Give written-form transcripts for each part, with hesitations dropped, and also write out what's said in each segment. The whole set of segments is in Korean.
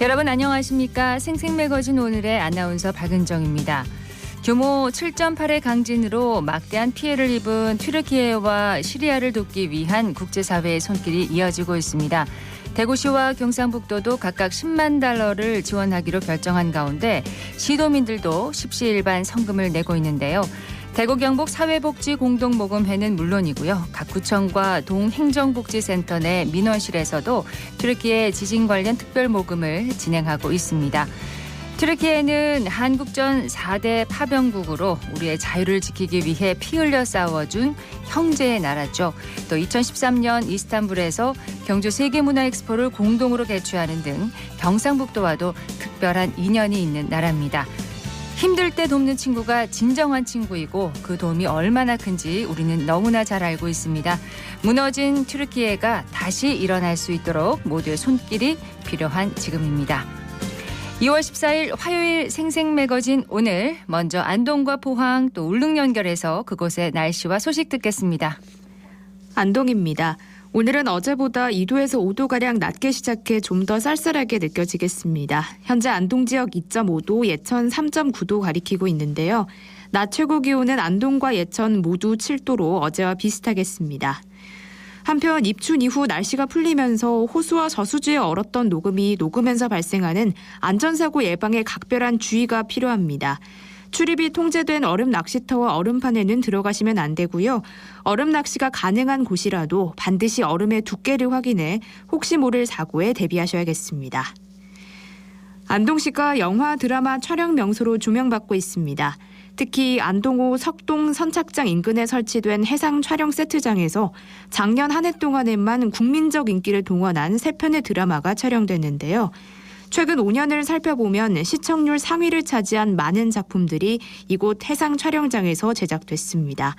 여러분 안녕하십니까? 생생매거진 오늘의 아나운서 박은정입니다. 규모 7.8의 강진으로 막대한 피해를 입은 튀르키예와 시리아를 돕기 위한 국제사회의 손길이 이어지고 있습니다. 대구시와 경상북도도 각각 10만 달러를 지원하기로 결정한 가운데 시도민들도 십시일반 성금을 내고 있는데요. 대구 경북 사회복지공동모금회는 물론이고요. 각 구청과 동행정복지센터 내 민원실에서도 튀르키예 지진 관련 특별모금을 진행하고 있습니다. 튀르키예는 한국전 4대 파병국으로 우리의 자유를 지키기 위해 피 흘려 싸워준 형제의 나라죠. 또 2013년 이스탄불에서 경주 세계문화엑스포를 공동으로 개최하는 등 경상북도와도 특별한 인연이 있는 나라입니다. 힘들 때 돕는 친구가 진정한 친구이고 그 도움이 얼마나 큰지 우리는 너무나 잘 알고 있습니다. 무너진 튀르키예가 다시 일어날 수 있도록 모두의 손길이 필요한 지금입니다. 2월 14일 화요일 생생매거진 오늘 먼저 안동과 포항 또 울릉 연결해서 그곳의 날씨와 소식 듣겠습니다. 안동입니다. 오늘은 어제보다 2도에서 5도가량 낮게 시작해 좀 더 쌀쌀하게 느껴지겠습니다. 현재 안동 지역 2.5도, 예천 3.9도 가리키고 있는데요. 낮 최고 기온은 안동과 예천 모두 7도로 어제와 비슷하겠습니다. 한편 입춘 이후 날씨가 풀리면서 호수와 저수지에 얼었던 녹음이 녹으면서 발생하는 안전사고 예방에 각별한 주의가 필요합니다. 출입이 통제된 얼음 낚시터와 얼음판에는 들어가시면 안 되고요. 얼음 낚시가 가능한 곳이라도 반드시 얼음의 두께를 확인해 혹시 모를 사고에 대비하셔야겠습니다. 안동시가 영화 드라마 촬영 명소로 조명받고 있습니다. 특히 안동호 석동 선착장 인근에 설치된 해상 촬영 세트장에서 작년 한 해 동안에만 국민적 인기를 동원한 3편의 드라마가 촬영됐는데요. 최근 5년을 살펴보면 시청률 상위를 차지한 많은 작품들이 이곳 해상 촬영장에서 제작됐습니다.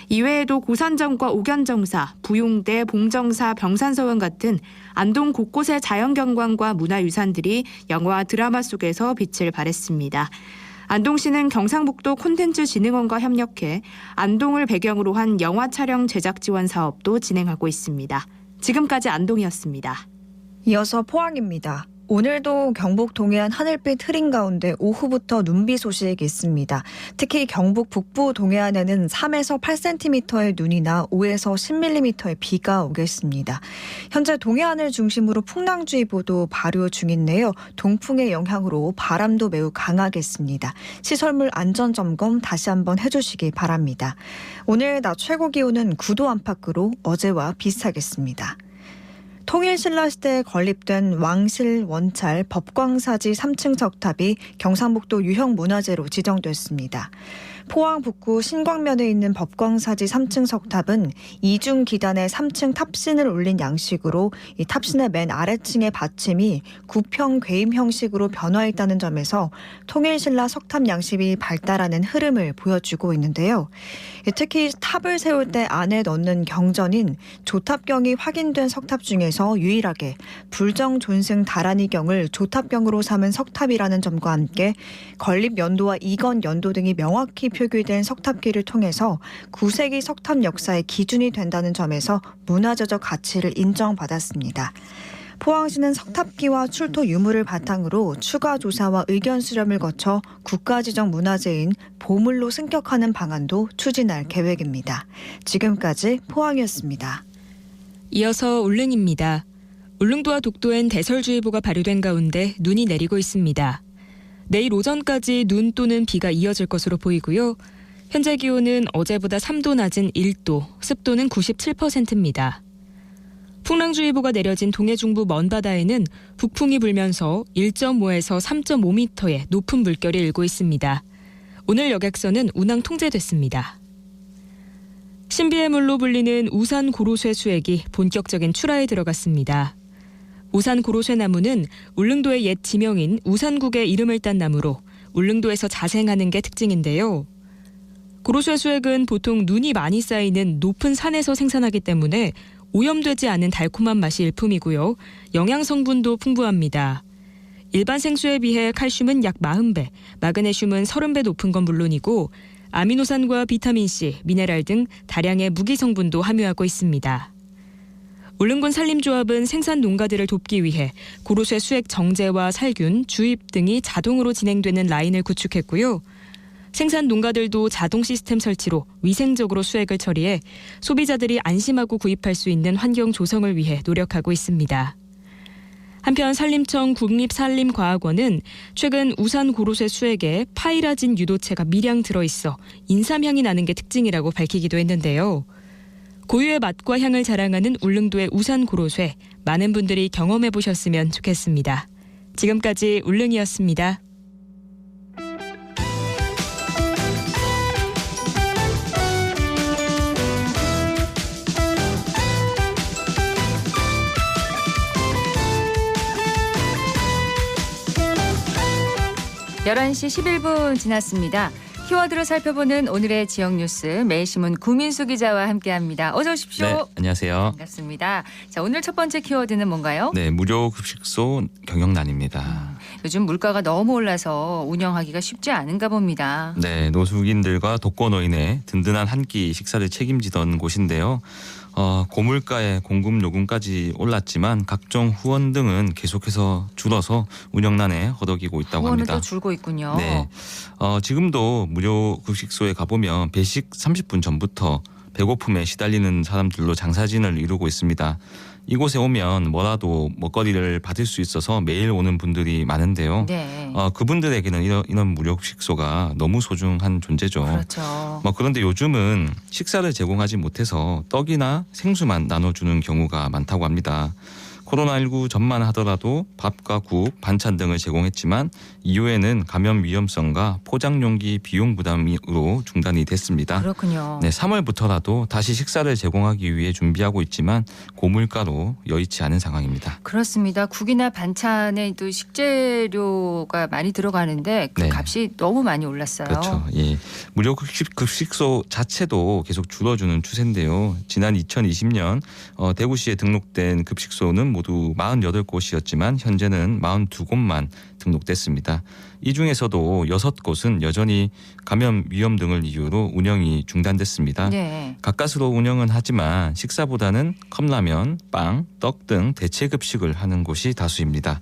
이외에도 고산정과 옥연정사, 부용대, 봉정사, 병산서원 같은 안동 곳곳의 자연경관과 문화유산들이 영화 드라마 속에서 빛을 발했습니다. 안동시는 경상북도 콘텐츠진흥원과 협력해 안동을 배경으로 한 영화 촬영 제작 지원 사업도 진행하고 있습니다. 지금까지 안동이었습니다. 이어서 포항입니다. 오늘도 경북 동해안 하늘빛 흐린 가운데 오후부터 눈비 소식이 있습니다. 특히 경북 북부 동해안에는 3에서 8cm의 눈이나 5에서 10mm의 비가 오겠습니다. 현재 동해안을 중심으로 풍랑주의보도 발효 중인데요. 동풍의 영향으로 바람도 매우 강하겠습니다. 시설물 안전점검 다시 한번 해주시기 바랍니다. 오늘 낮 최고 기온은 9도 안팎으로 어제와 비슷하겠습니다. 통일신라시대에 건립된 왕실 원찰 법광사지 3층 석탑이 경상북도 유형문화재로 지정됐습니다. 포항 북구 신광면에 있는 법광사지 3층 석탑은 이중 기단에 3층 탑신을 올린 양식으로 이 탑신의 맨 아래층의 받침이 구평 괴임 형식으로 변화했다는 점에서 통일신라 석탑 양식이 발달하는 흐름을 보여주고 있는데요. 특히 탑을 세울 때 안에 넣는 경전인 조탑경이 확인된 석탑 중에서 유일하게 불정존승 다란이경을 조탑경으로 삼은 석탑이라는 점과 함께 건립 연도와 이건 연도 등이 명확히 표기된 석탑기를 통해서 9세기 석탑 역사의 기준이 된다는 점에서 문화재적 가치를 인정받았습니다. 포항시는 석탑기와 출토 유물을 바탕으로 추가 조사와 의견 수렴을 거쳐 국가지정 문화재인 보물로 승격하는 방안도 추진할 계획입니다. 지금까지 포항이었습니다. 이어서 울릉입니다. 울릉도와 독도엔 대설주의보가 발효된 가운데 눈이 내리고 있습니다. 내일 오전까지 눈 또는 비가 이어질 것으로 보이고요. 현재 기온은 어제보다 3도 낮은 1도, 습도는 97%입니다. 풍랑주의보가 내려진 동해 중부 먼바다에는 북풍이 불면서 1.5에서 3.5m의 높은 물결이 일고 있습니다. 오늘 여객선은 운항 통제됐습니다. 신비의 물로 불리는 우산 고로쇠 수액이 본격적인 출하에 들어갔습니다. 우산 고로쇠 나무는 울릉도의 옛 지명인 우산국의 이름을 딴 나무로 울릉도에서 자생하는 게 특징인데요. 고로쇠 수액은 보통 눈이 많이 쌓이는 높은 산에서 생산하기 때문에 오염되지 않은 달콤한 맛이 일품이고요. 영양 성분도 풍부합니다. 일반 생수에 비해 칼슘은 약 40배, 마그네슘은 30배 높은 건 물론이고 아미노산과 비타민C, 미네랄 등 다량의 무기 성분도 함유하고 있습니다. 울릉군 산림조합은 생산 농가들을 돕기 위해 고로쇠 수액 정제와 살균, 주입 등이 자동으로 진행되는 라인을 구축했고요. 생산 농가들도 자동 시스템 설치로 위생적으로 수액을 처리해 소비자들이 안심하고 구입할 수 있는 환경 조성을 위해 노력하고 있습니다. 한편 산림청 국립산림과학원은 최근 우산 고로쇠 수액에 파이라진 유도체가 미량 들어있어 인삼향이 나는 게 특징이라고 밝히기도 했는데요. 고유의 맛과 향을 자랑하는 울릉도의 우산 고로쇠, 많은 분들이 경험해 보셨으면 좋겠습니다. 지금까지 울릉이었습니다. (11시 11분) 지났습니다. 키워드를 살펴보는 오늘의 지역 뉴스 매일신문 구민수 기자와 함께합니다. 어서 오십시오. 네, 안녕하세요. 반갑습니다. 자, 오늘 첫 번째 키워드는 뭔가요? 네, 무료 급식소 경영난입니다. 요즘 물가가 너무 올라서 운영하기가 쉽지 않은가 봅니다. 네, 노숙인들과 독거노인의 든든한 한 끼 식사를 책임지던 곳인데요. 고물가에 공급 요금까지 올랐지만 각종 후원 등은 계속해서 줄어서 운영난에 허덕이고 있다고 후원은 합니다. 또 줄고 있군요. 네, 지금도 무료 급식소에 가보면 배식 30분 전부터 배고픔에 시달리는 사람들로 장사진을 이루고 있습니다. 이곳에 오면 뭐라도 먹거리를 받을 수 있어서 매일 오는 분들이 많은데요. 네. 그분들에게는 이런 무료 식소가 너무 소중한 존재죠. 그렇죠. 그런데 요즘은 식사를 제공하지 못해서 떡이나 생수만 나눠주는 경우가 많다고 합니다. 코로나19 전만 하더라도 밥과 국, 반찬 등을 제공했지만 이후에는 감염 위험성과 포장용기 비용 부담으로 중단이 됐습니다. 그렇군요. 네, 3월부터라도 다시 식사를 제공하기 위해 준비하고 있지만 고물가로 여의치 않은 상황입니다. 그렇습니다. 국이나 반찬에 또 식재료가 많이 들어가는데 그 네. 값이 너무 많이 올랐어요. 그렇죠. 예. 무료 급식소 자체도 계속 줄어주는 추세인데요. 지난 2020년 대구시에 등록된 급식소는 모두 48곳이었지만 현재는 42곳만 등록됐습니다. 이 중에서도 6곳은 여전히 감염 위험 등을 이유로 운영이 중단됐습니다. 네. 가까스로 운영은 하지만 식사보다는 컵라면, 빵, 떡 등 대체 급식을 하는 곳이 다수입니다.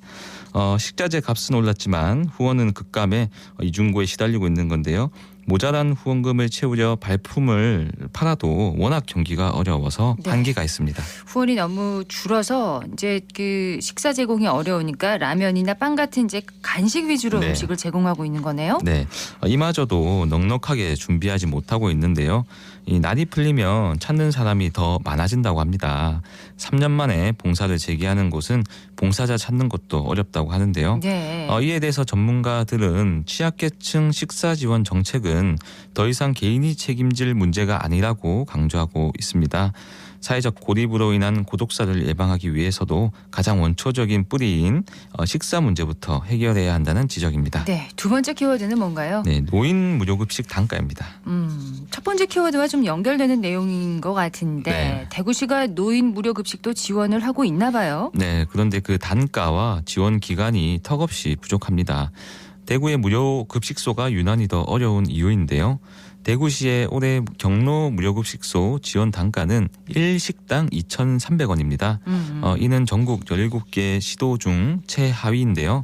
식자재 값은 올랐지만 후원은 급감해 이중고에 시달리고 있는 건데요. 모자란 후원금을 채우려 발품을 팔아도 워낙 경기가 어려워서 네. 한계가 있습니다. 후원이 너무 줄어서 이제 그 식사 제공이 어려우니까 라면이나 빵 같은 이제 간식 위주로 네. 음식을 제공하고 있는 거네요. 네, 이마저도 넉넉하게 준비하지 못하고 있는데요. 이 날이 풀리면 찾는 사람이 더 많아진다고 합니다. 3년 만에 봉사를 재개하는 곳은 봉사자 찾는 것도 어렵다고 하는데요. 네. 이에 대해서 전문가들은 취약계층 식사 지원 정책은 더 이상 개인이 책임질 문제가 아니라고 강조하고 있습니다. 사회적 고립으로 인한 고독사를 예방하기 위해서도 가장 원초적인 뿌리인 식사 문제부터 해결해야 한다는 지적입니다. 네. 두 번째 키워드는 뭔가요? 네, 노인 무료급식 단가입니다. 첫 번째 키워드와 좀 연결되는 내용인 것 같은데 네. 대구시가 노인 무료 급식도 지원을 하고 있나 봐요. 네, 그런데 그 단가와 지원 기간이 턱없이 부족합니다. 대구의 무료 급식소가 유난히 더 어려운 이유인데요. 대구시의 올해 경로 무료급식소 지원 단가는 1식당 2,300원입니다. 이는 전국 17개 시도 중 최하위인데요.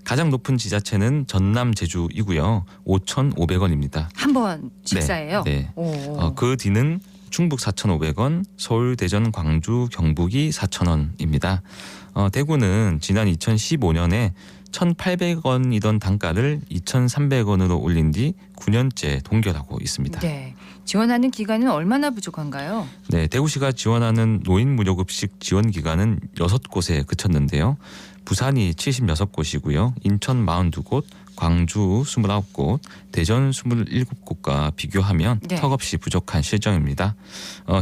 가장 높은 지자체는 전남 제주이고요. 5,500원입니다. 한 번 식사예요? 네. 오. 그 뒤는 충북 4,500원, 서울, 대전, 광주, 경북이 4,000원입니다. 대구는 지난 2015년에 1,800원이던 단가를 2,300원으로 올린 뒤 9년째 동결하고 있습니다. 네. 지원하는 기간은 얼마나 부족한가요? 네, 대구시가 지원하는 노인 무료급식 지원 기간은 6곳에 그쳤는데요. 부산이 76곳이고요. 인천 42곳, 광주 29곳, 대전 27곳과 비교하면 네. 턱없이 부족한 실정입니다.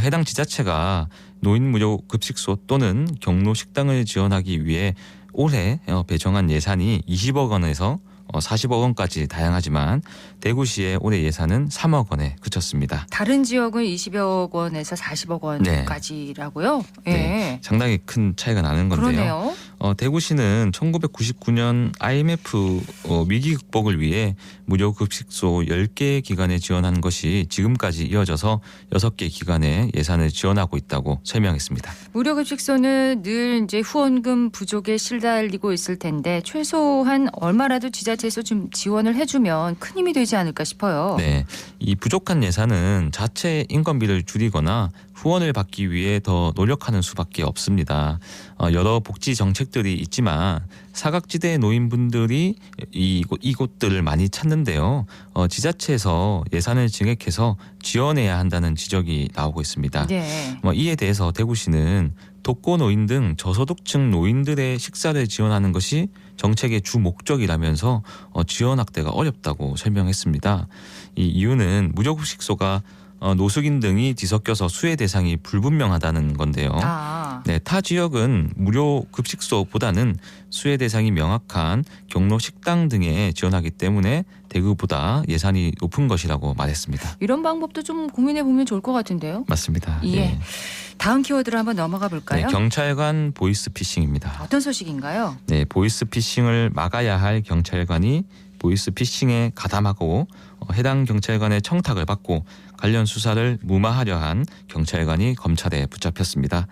해당 지자체가 노인 무료 급식소 또는 경로 식당을 지원하기 위해 올해 배정한 예산이 20억 원에서 40억 원까지 다양하지만 대구시의 올해 예산은 3억 원에 그쳤습니다. 다른 지역은 20억 원에서 40억 원까지라고요? 예. 네, 상당히 큰 차이가 나는 건데요. 그러네요. 대구시는 1999년 IMF 위기 극복을 위해 무료 급식소 10개 기관에 지원한 것이 지금까지 이어져서 6개 기관에 예산을 지원하고 있다고 설명했습니다. 무료 급식소는 늘 이제 후원금 부족에 시달리고 있을 텐데 최소한 얼마라도 지자체에서 좀 지원을 해주면 큰 힘이 되지 않을까 싶어요. 네, 이 부족한 예산은 자체 인건비를 줄이거나 후원을 받기 위해 더 노력하는 수밖에 없습니다. 여러 복지 정책들이 있지만 사각지대 노인분들이 이곳들을 많이 찾는데요. 지자체에서 예산을 증액해서 지원해야 한다는 지적이 나오고 있습니다. 네. 이에 대해서 대구시는 독거 노인 등 저소득층 노인들의 식사를 지원하는 것이 정책의 주 목적이라면서 지원 확대가 어렵다고 설명했습니다. 이 이유는 무료급식소가 노숙인 등이 뒤섞여서 수혜 대상이 불분명하다는 건데요. 네, 타 지역은 무료 급식소보다는 수혜 대상이 명확한 경로 식당 등에 지원하기 때문에 대구보다 예산이 높은 것이라고 말했습니다. 이런 방법도 좀 고민해 보면 좋을 것 같은데요. 맞습니다. 예. 네. 다음 키워드로 한번 넘어가 볼까요? 네, 경찰관 보이스피싱입니다. 어떤 소식인가요? 네, 보이스피싱을 막아야 할 경찰관이 보이스피싱에 가담하고 해당 경찰관의 청탁을 받고 관련 수사를 무마하려 한 경찰관이 검찰에 붙잡혔습니다.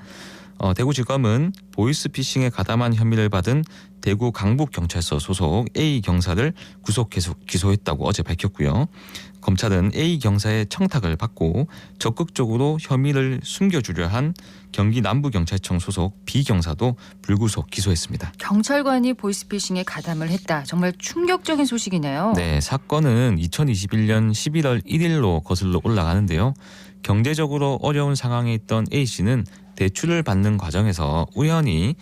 대구지검은 보이스피싱에 가담한 혐의를 받은 대구 강북경찰서 소속 A 경사를 구속 기소했다고 어제 밝혔고요. 검찰은 A 경사의 청탁을 받고 적극적으로 혐의를 숨겨주려 한 경기 남부경찰청 소속 B 경사도 불구속 기소했습니다. 경찰관이 보이스피싱에 가담을 했다. 정말 충격적인 소식이네요. 네, 사건은 2021년 11월 1일로 거슬러 올라가는데요. 경제적으로 어려운 상황에 있던 A 씨는 대출을 받는 과정에서 우연히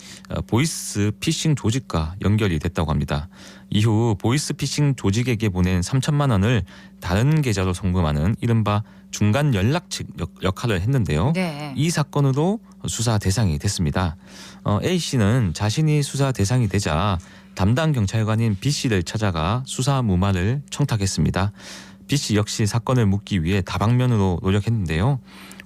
보이스피싱 조직과 연결이 됐다고 합니다. 이후 보이스피싱 조직에게 보낸 3천만 원을 다른 계좌로 송금하는 이른바 중간 연락측 역할을 했는데요. 네. 이 사건으로 수사 대상이 됐습니다. A 씨는 자신이 수사 대상이 되자 담당 경찰관인 B 씨를 찾아가 수사 무마를 청탁했습니다. B 씨 역시 사건을 묻기 위해 다방면으로 노력했는데요.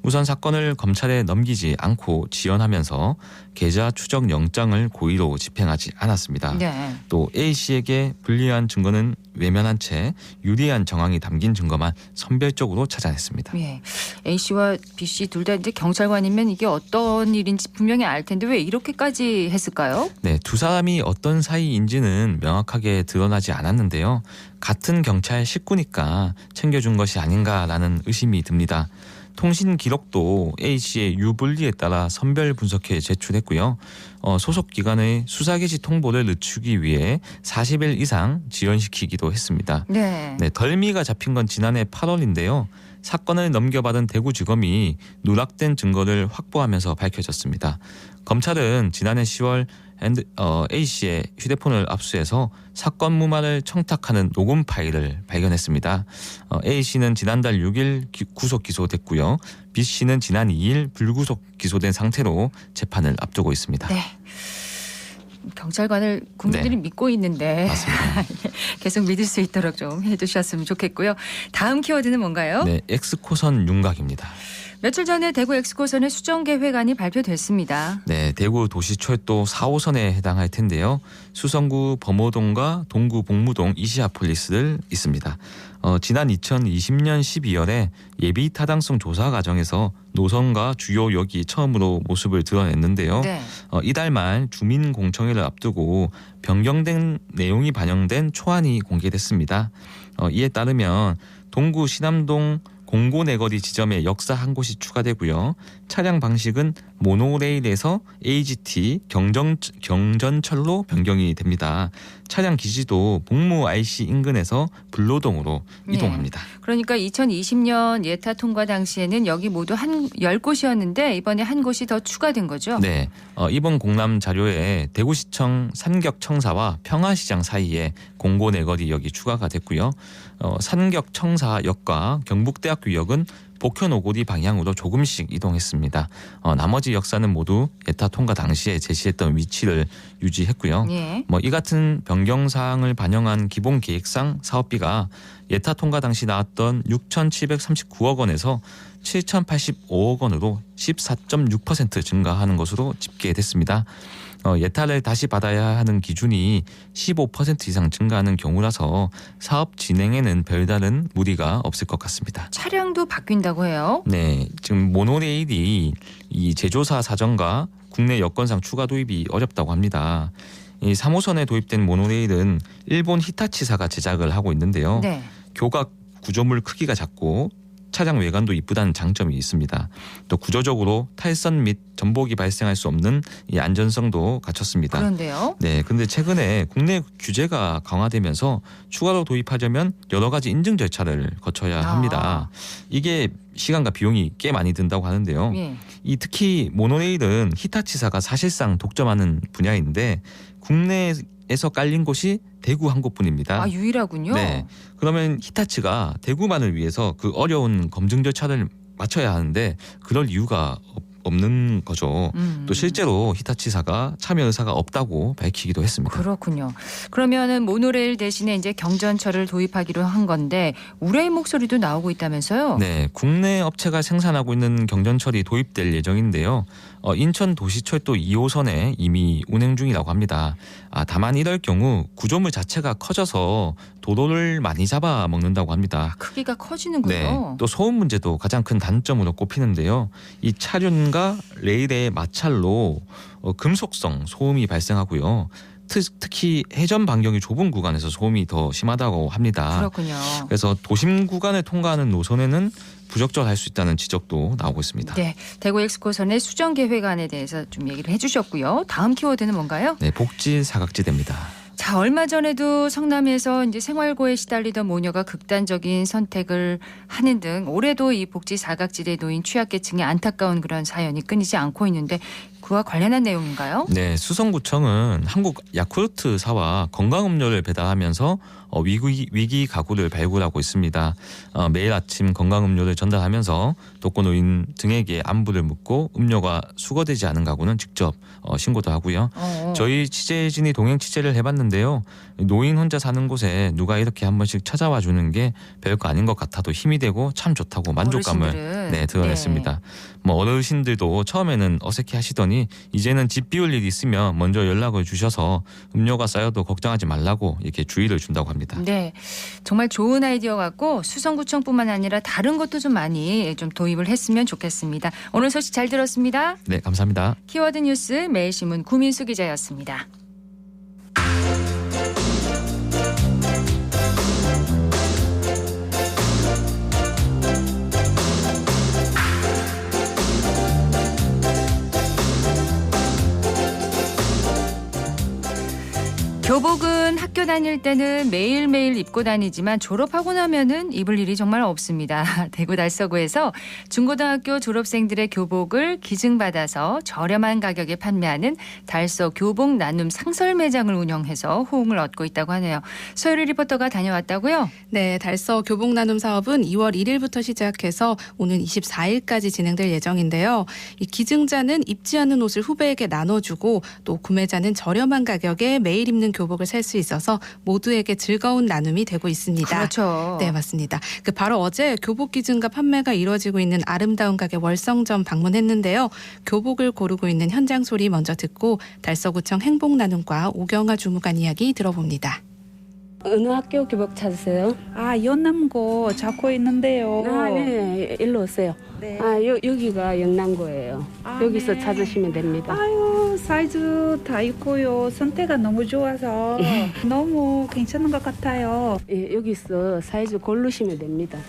우선 사건을 검찰에 넘기지 않고 지연하면서 계좌 추적 영장을 고의로 집행하지 않았습니다. 네. 또 A 씨에게 불리한 증거는 외면한 채 유리한 정황이 담긴 증거만 선별적으로 찾아냈습니다. 예. A 씨와 B 씨 둘 다 이제 경찰관이면 이게 어떤 일인지 분명히 알 텐데 왜 이렇게까지 했을까요? 네, 두 사람이 어떤 사이인지는 명확하게 드러나지 않았는데요. 같은 경찰 식구니까 챙겨준 것이 아닌가라는 의심이 듭니다. 통신 기록도 A 씨의 유불리에 따라 선별 분석해 제출했고요. 소속 기관의 수사 개시 통보를 늦추기 위해 40일 이상 지연시키기도 했습니다. 네. 네, 덜미가 잡힌 건 지난해 8월인데요. 사건을 넘겨받은 대구지검이 누락된 증거를 확보하면서 밝혀졌습니다. 검찰은 지난해 10월 A 씨의 휴대폰을 압수해서 사건 무마를 청탁하는 녹음 파일을 발견했습니다. A 씨는 지난달 6일 구속 기소됐고요. B 씨는 지난 2일 불구속 기소된 상태로 재판을 앞두고 있습니다. 네. 경찰관을 국민들이 네. 믿고 있는데 맞습니다. 계속 믿을 수 있도록 좀 해주셨으면 좋겠고요. 다음 키워드는 뭔가요? 네, X코선 윤곽입니다. 며칠 전에 대구 엑스코선의 수정 계획안이 발표됐습니다. 네, 대구 도시철도 4호선에 해당할 텐데요. 수성구 범호동과 동구 복무동 이시아폴리스를 있습니다. 지난 2020년 12월에 예비 타당성 조사 과정에서 노선과 주요 역이 처음으로 모습을 드러냈는데요. 네. 이달 말 주민공청회를 앞두고 변경된 내용이 반영된 초안이 공개됐습니다. 이에 따르면 동구 신암동 공고내거리 지점에 역사 한 곳이 추가되고요. 차량 방식은 모노레일에서 AGT 경전철로 변경이 됩니다. 차량 기지도 복무 IC 인근에서 불로동으로 이동합니다. 그러니까 2020년 예타 통과 당시에는 여기 모두 10곳이었는데 이번에 한 곳이 더 추가된 거죠? 네, 이번 공람 자료에 대구시청 산격청사와 평화시장 사이에 공고내거리역이 추가가 됐고요. 산격청사역과 경북대학교역은 복현 오고리 방향으로 조금씩 이동했습니다. 나머지 역사는 모두 예타 통과 당시에 제시했던 위치를 유지했고요. 예. 이 같은 변경 사항을 반영한 기본 계획상 사업비가 예타 통과 당시 나왔던 6,739억 원에서 7,085억 원으로 14.6% 증가하는 것으로 집계됐습니다. 예타를 다시 받아야 하는 기준이 15% 이상 증가하는 경우라서 사업 진행에는 별다른 무리가 없을 것 같습니다. 차량도 바뀐다고 해요? 네, 지금 모노레일이 이 제조사 사정과 국내 여건상 추가 도입이 어렵다고 합니다. 이 3호선에 도입된 모노레일은 일본 히타치사가 제작을 하고 있는데요. 네. 교각 구조물 크기가 작고 차량 외관도 이쁘다는 장점이 있습니다. 또 구조적으로 탈선 및 전복이 발생할 수 없는 이 안전성도 갖췄습니다. 그런데요. 네, 그런데 최근에 국내 규제가 강화되면서 추가로 도입하려면 여러 가지 인증 절차를 거쳐야 합니다. 이게 시간과 비용이 꽤 많이 든다고 하는데요. 예. 특히 모노레일은 히타치사가 사실상 독점하는 분야인데 국내에서 깔린 곳이 대구 한 곳뿐입니다. 아, 유일하군요. 네. 그러면 히타치가 대구만을 위해서 그 어려운 검증 절차를 마쳐야 하는데 그럴 이유가 없는 거죠. 또 실제로 히타치사가 참여 의사가 없다고 밝히기도 했습니다. 그렇군요. 그러면은 모노레일 대신에 이제 경전철을 도입하기로 한 건데 우려의 목소리도 나오고 있다면서요? 네, 국내 업체가 생산하고 있는 경전철이 도입될 예정인데요. 인천 도시철도 2호선에 이미 운행 중이라고 합니다. 다만 이럴 경우 구조물 자체가 커져서 도로를 많이 잡아먹는다고 합니다. 크기가 커지는군요. 네, 또 소음 문제도 가장 큰 단점으로 꼽히는데요. 이 차륜과 레일의 마찰로 금속성 소음이 발생하고요. 특히 회전 반경이 좁은 구간에서 소음이 더 심하다고 합니다. 그렇군요. 그래서 도심 구간을 통과하는 노선에는 부적절할 수 있다는 지적도 나오고 있습니다. 네, 대구 엑스코선의 수정 계획안에 대해서 좀 얘기를 해주셨고요. 다음 키워드는 뭔가요? 네, 복지 사각지대입니다. 자, 얼마 전에도 성남에서 이제 생활고에 시달리던 모녀가 극단적인 선택을 하는 등 올해도 이 복지 사각지대에 놓인 취약계층의 안타까운 그런 사연이 끊이지 않고 있는데 그와 관련한 내용인가요? 네, 수성구청은 한국 야쿠르트사와 건강음료를 배달하면서 위기 가구를 발굴하고 있습니다. 매일 아침 건강음료를 전달하면서 독거노인 등에게 안부를 묻고 음료가 수거되지 않은 가구는 직접 신고도 하고요. 저희 취재진이 동행 취재를 해봤는데요. 노인 혼자 사는 곳에 누가 이렇게 한 번씩 찾아와 주는 게 별거 아닌 것 같아도 힘이 되고 참 좋다고 만족감을 어르신들은. 드러냈습니다. 어르신들도 처음에는 어색해하시더니 이제는 집 비울 일이 있으면 먼저 연락을 주셔서 음료가 쌓여도 걱정하지 말라고 이렇게 주의를 준다고 합니다. 네, 정말 좋은 아이디어 같고 수성구청뿐만 아니라 다른 것도 좀 많이 좀 도입을 했으면 좋겠습니다. 오늘 소식 잘 들었습니다. 네, 감사합니다. 키워드 뉴스 매일신문 구민수 기자였습니다. 교복은 학교 다닐 때는 매일매일 입고 다니지만 졸업하고 나면은 입을 일이 정말 없습니다. 대구 달서구에서 중고등학교 졸업생들의 교복을 기증받아서 저렴한 가격에 판매하는 달서 교복 나눔 상설 매장을 운영해서 호응을 얻고 있다고 하네요. 소율이 리포터가 다녀왔다고요? 네, 달서 교복 나눔 사업은 2월 1일부터 시작해서 오는 24일까지 진행될 예정인데요. 이 기증자는 입지 않은 옷을 후배에게 나눠주고 또 구매자는 저렴한 가격에 매일 입는 교복을 살 수 있어서 모두에게 즐거운 나눔이 되고 있습니다. 그렇죠. 네, 맞습니다. 바로 어제 교복 기증과 판매가 이루어지고 있는 아름다운 가게 월성점 방문했는데요. 교복을 고르고 있는 현장 소리 먼저 듣고 달서구청 행복나눔과 오경아 주무관 이야기 들어봅니다. 어느 학교 교복 찾으세요? 연남고 찾고 있는데요. 네, 일로 오세요. 네. 여기가 영남고예요. 여기서 네. 찾으시면 됩니다. 아유, 사이즈 다 있고요. 선택가 너무 좋아서 너무 괜찮은 것 같아요. 예, 여기서 사이즈 고르시면 됩니다.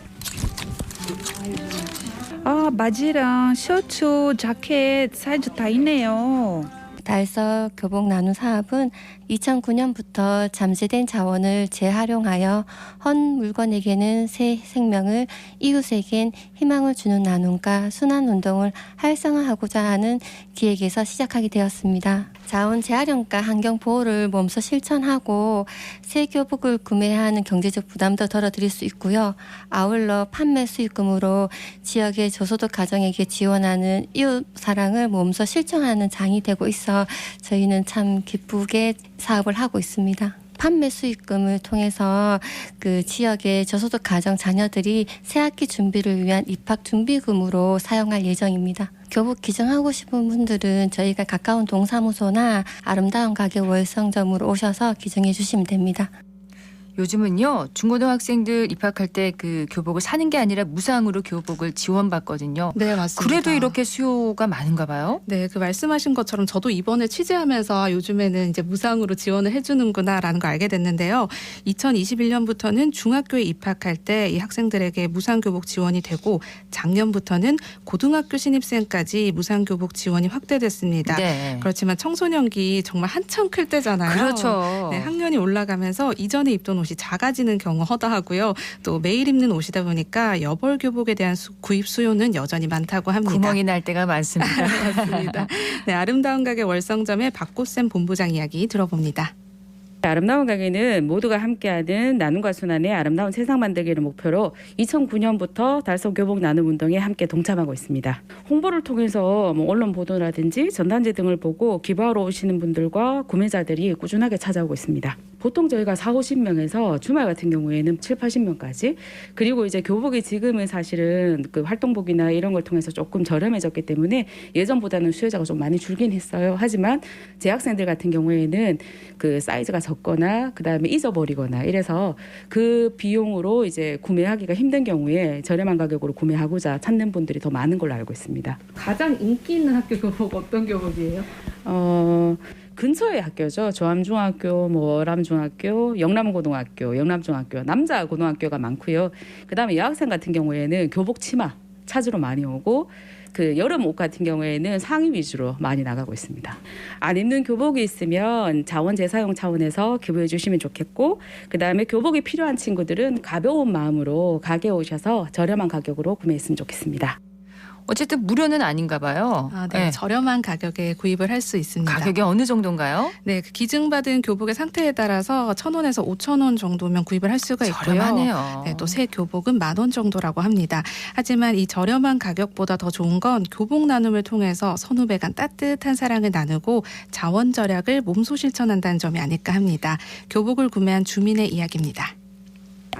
바지랑 셔츠, 자켓 사이즈 다 있네요. 달서 교복 나눔 사업은 2009년부터 잠재된 자원을 재활용하여 헌 물건에게는 새 생명을, 이웃에겐 희망을 주는 나눔과 순환운동을 활성화하고자 하는 기획에서 시작하게 되었습니다. 자원 재활용과 환경보호를 몸소 실천하고 새 교복을 구매하는 경제적 부담도 덜어드릴 수 있고요. 아울러 판매 수익금으로 지역의 저소득 가정에게 지원하는 이웃 사랑을 몸소 실천하는 장이 되고 있어 저희는 참 기쁘게 사업을 하고 있습니다. 판매 수익금을 통해서 그 지역의 저소득 가정 자녀들이 새학기 준비를 위한 입학 준비금으로 사용할 예정입니다. 교복 기증하고 싶은 분들은 저희가 가까운 동사무소나 아름다운 가게 월성점으로 오셔서 기증해 주시면 됩니다. 요즘은요, 중고등학생들 입학할 때 그 교복을 사는 게 아니라 무상으로 교복을 지원받거든요. 네, 맞습니다. 그래도 이렇게 수요가 많은가 봐요? 네, 그 말씀하신 것처럼 저도 이번에 취재하면서 요즘에는 이제 무상으로 지원을 해주는구나라는 걸 알게 됐는데요. 2021년부터는 중학교에 입학할 때 이 학생들에게 무상교복 지원이 되고 작년부터는 고등학교 신입생까지 무상교복 지원이 확대됐습니다. 네. 그렇지만 청소년기 정말 한참 클 때잖아요. 그렇죠. 네, 학년이 올라가면서 이전에 입던 옷이 작아지는 경우 허다하고요. 또 매일 입는 옷이다 보니까 여벌 교복에 대한 구입 수요는 여전히 많다고 합니다. 구멍이 날 때가 많습니다. 맞습니다. 네, 아름다운 가게 월성점의 박고쌤 본부장 이야기 들어봅니다. 아름다운 가게는 모두가 함께하는 나눔과 순환의 아름다운 세상 만들기를 목표로 2009년부터 달성 교복 나눔 운동에 함께 동참하고 있습니다. 홍보를 통해서 언론 보도라든지 전단지 등을 보고 기부하러 오시는 분들과 구매자들이 꾸준하게 찾아오고 있습니다. 보통 저희가 40-50명에서 주말 같은 경우에는 70-80명까지, 그리고 이제 교복이 지금은 사실은 그 활동복이나 이런 걸 통해서 조금 저렴해졌기 때문에 예전보다는 수요자가 좀 많이 줄긴 했어요. 하지만 재학생들 같은 경우에는 그 사이즈가 적거나 그다음에 잊어버리거나 이래서 그 비용으로 이제 구매하기가 힘든 경우에 저렴한 가격으로 구매하고자 찾는 분들이 더 많은 걸로 알고 있습니다. 가장 인기 있는 학교 교복 어떤 교복이에요? 근처의 학교죠. 조암중학교, 월암중학교, 영남고등학교, 영남중학교, 남자 고등학교가 많고요. 그다음에 여학생 같은 경우에는 교복 치마 찾으러 많이 오고, 그 여름 옷 같은 경우에는 상의 위주로 많이 나가고 있습니다. 안 입는 교복이 있으면 자원 재사용 차원에서 기부해 주시면 좋겠고, 그다음에 교복이 필요한 친구들은 가벼운 마음으로 가게에 오셔서 저렴한 가격으로 구매했으면 좋겠습니다. 어쨌든 무료는 아닌가 봐요. 네, 네. 저렴한 가격에 구입을 할 수 있습니다. 가격이 어느 정도인가요? 네, 그 기증받은 교복의 상태에 따라서 1,000원에서 5,000원 정도면 구입을 할 수가 있고요. 저렴하네요. 네, 또 새 교복은 10,000원 정도라고 합니다. 하지만 이 저렴한 가격보다 더 좋은 건 교복 나눔을 통해서 선후배 간 따뜻한 사랑을 나누고 자원 절약을 몸소 실천한다는 점이 아닐까 합니다. 교복을 구매한 주민의 이야기입니다.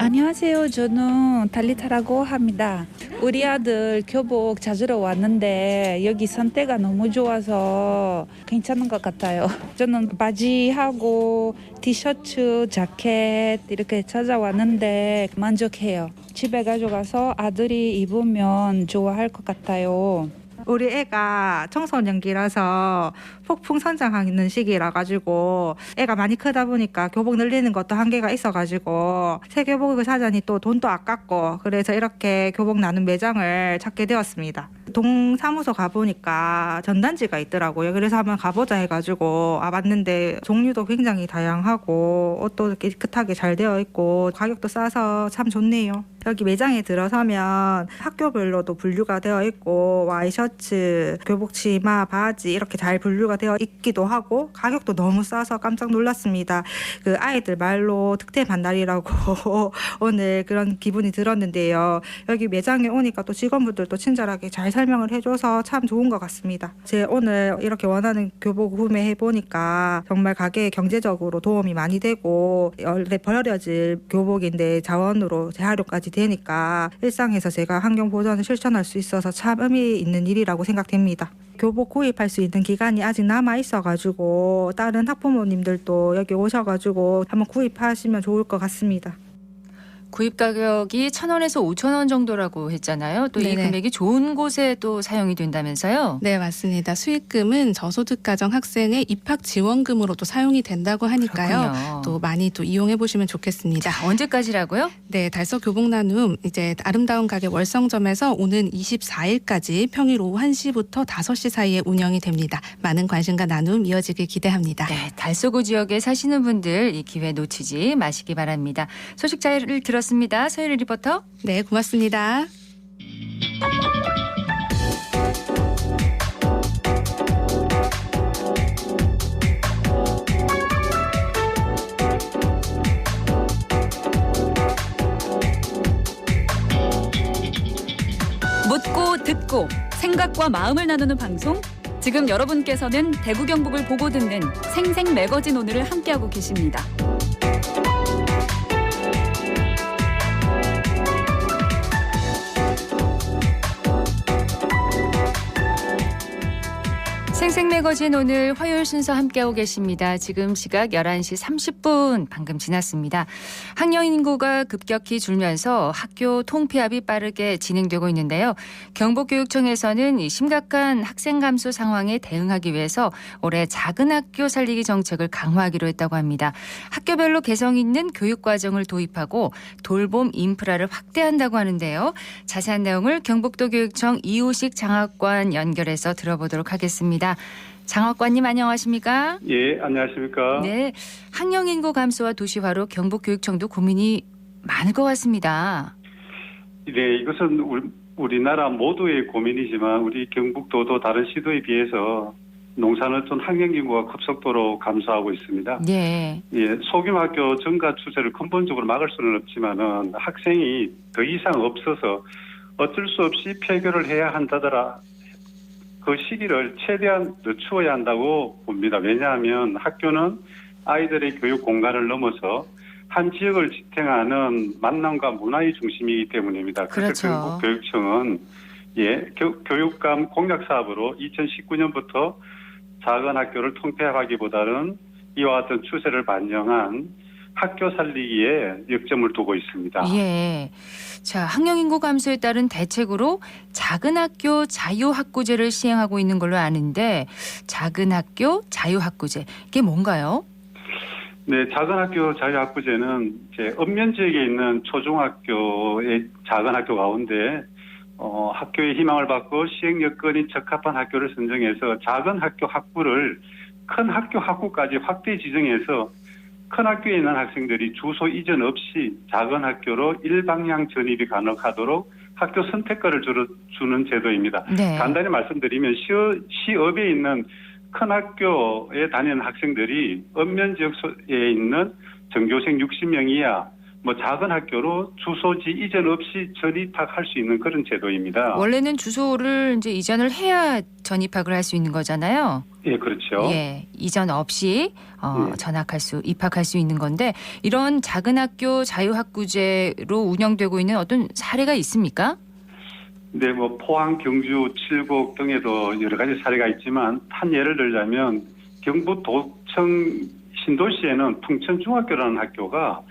안녕하세요. 저는 달리타라고 합니다. 우리 아들 교복 찾으러 왔는데 여기 선택가 너무 좋아서 괜찮은 것 같아요. 저는 바지하고 티셔츠, 자켓 이렇게 찾아왔는데 만족해요. 집에 가져가서 아들이 입으면 좋아할 것 같아요. 우리 애가 청소년기라서 폭풍 성장하는 시기라 가지고 애가 많이 크다 보니까 교복 늘리는 것도 한계가 있어가지고 새 교복을 사자니 또 돈도 아깝고, 그래서 이렇게 교복 나눔 매장을 찾게 되었습니다. 동사무소 가보니까 전단지가 있더라고요. 그래서 한번 가보자 해가지고 왔는데 종류도 굉장히 다양하고 옷도 깨끗하게 잘 되어 있고 가격도 싸서 참 좋네요. 여기 매장에 들어서면 학교별로도 분류가 되어 있고 와이셔츠, 교복 치마, 바지 이렇게 잘 분류가 되어 있기도 하고 가격도 너무 싸서 깜짝 놀랐습니다. 그 아이들 말로 득템 반날이라고 오늘 그런 기분이 들었는데요. 여기 매장에 오니까 또 직원분들도 친절하게 잘 설명을 해줘서 참 좋은 것 같습니다. 제 오늘 이렇게 원하는 교복 구매해 보니까 정말 가게에 경제적으로 도움이 많이 되고, 원래 버려질 교복인데 자원으로 재활용까지 되니까 일상에서 제가 환경 보전을 실천할 수 있어서 참 의미 있는 일이라고 생각됩니다. 교복 구입할 수 있는 기간이 아직 남아 있어가지고 다른 학부모님들도 여기 오셔가지고 한번 구입하시면 좋을 것 같습니다. 구입 가격이 1,000원에서 5,000원 정도라고 했잖아요. 또 이 네네. 금액이 좋은 곳에 또 사용이 된다면서요? 네, 맞습니다. 수익금은 저소득 가정 학생의 입학 지원금으로도 사용이 된다고 하니까요. 그렇군요. 또 많이 또 이용해 보시면 좋겠습니다. 자, 언제까지라고요? 네, 달서 교복 나눔 이제 아름다운 가게 월성점에서 오는 24일까지 평일 오후 1시부터 5시 사이에 운영이 됩니다. 많은 관심과 나눔 이어지길 기대합니다. 네, 달서구 지역에 사시는 분들 이 기회 놓치지 마시기 바랍니다. 소식 잘 들었습니다. 서유리 리포터. 네, 고맙습니다. 묻고 듣고 생각과 마음을 나누는 방송. 지금 여러분께서는 대구 경북을 보고 듣는 생생 매거진 오늘을 함께하고 계십니다. 생생매거진 오늘 화요일 순서 함께하고 계십니다. 지금 시각 11시 30분 방금 지났습니다. 학령 인구가 급격히 줄면서 학교 통폐합이 빠르게 진행되고 있는데요. 경북교육청에서는 이 심각한 학생 감소 상황에 대응하기 위해서 올해 작은 학교 살리기 정책을 강화하기로 했다고 합니다. 학교별로 개성 있는 교육과정을 도입하고 돌봄 인프라를 확대한다고 하는데요. 자세한 내용을 경북도 교육청 이우식 장학관 연결해서 들어보도록 하겠습니다. 장학관님 안녕하십니까? 예, 안녕하십니까? 네, 학령 인구 감소와 도시화로 경북교육청도 고민이 많을 것 같습니다. 네, 이것은 우리나라 모두의 고민이지만 우리 경북도도 다른 시도에 비해서 농산어촌 학령 인구가 급속도로 감소하고 있습니다. 네. 예, 소규모학교 증가 추세를 근본적으로 막을 수는 없지만은 학생이 더 이상 없어서 어쩔 수 없이 폐교를 해야 한다더라. 그 시기를 최대한 늦추어야 한다고 봅니다. 왜냐하면 학교는 아이들의 교육 공간을 넘어서 한 지역을 지탱하는 만남과 문화의 중심이기 때문입니다. 그렇죠. 그래서 경북교육청은 교육감 공약 사업으로 2019년부터 작은 학교를 통폐합하기보다는 이와 같은 추세를 반영한 학교 살리기에 역점을 두고 있습니다. 예. 자, 학령 인구 감소에 따른 대책으로 작은 학교 자유학구제를 시행하고 있는 걸로 아는데 작은 학교 자유학구제 이게 뭔가요? 네, 작은 학교 자유학구제는 이제 읍면 지역에 있는 초중학교의 작은 학교 가운데 학교의 희망을 받고 시행 여건이 적합한 학교를 선정해서 작은 학교 학부를 큰 학교 학구까지 확대 지정해서 큰 학교에 있는 학생들이 주소 이전 없이 작은 학교로 일방향 전입이 가능하도록 학교 선택권을 주는 제도입니다. 네. 간단히 말씀드리면 시읍에 있는 큰 학교에 다니는 학생들이 읍면 지역에 있는 전교생 60명 이하 작은 학교로 주소지 이전 없이 전입학할 수 있는 그런 제도입니다. 원래는 주소를 이제 이전을 해야 전입학을 할 수 있는 거잖아요. 예, 그렇죠. 예, 이전 없이 입학할 수 있는 건데 이런 작은 학교 자유학구제로 운영되고 있는 어떤 사례가 있습니까? 네, 포항, 경주, 칠곡 등에도 여러 가지 사례가 있지만 한 예를 들자면 경북 도청 신도시에는 풍천중학교라는 학교가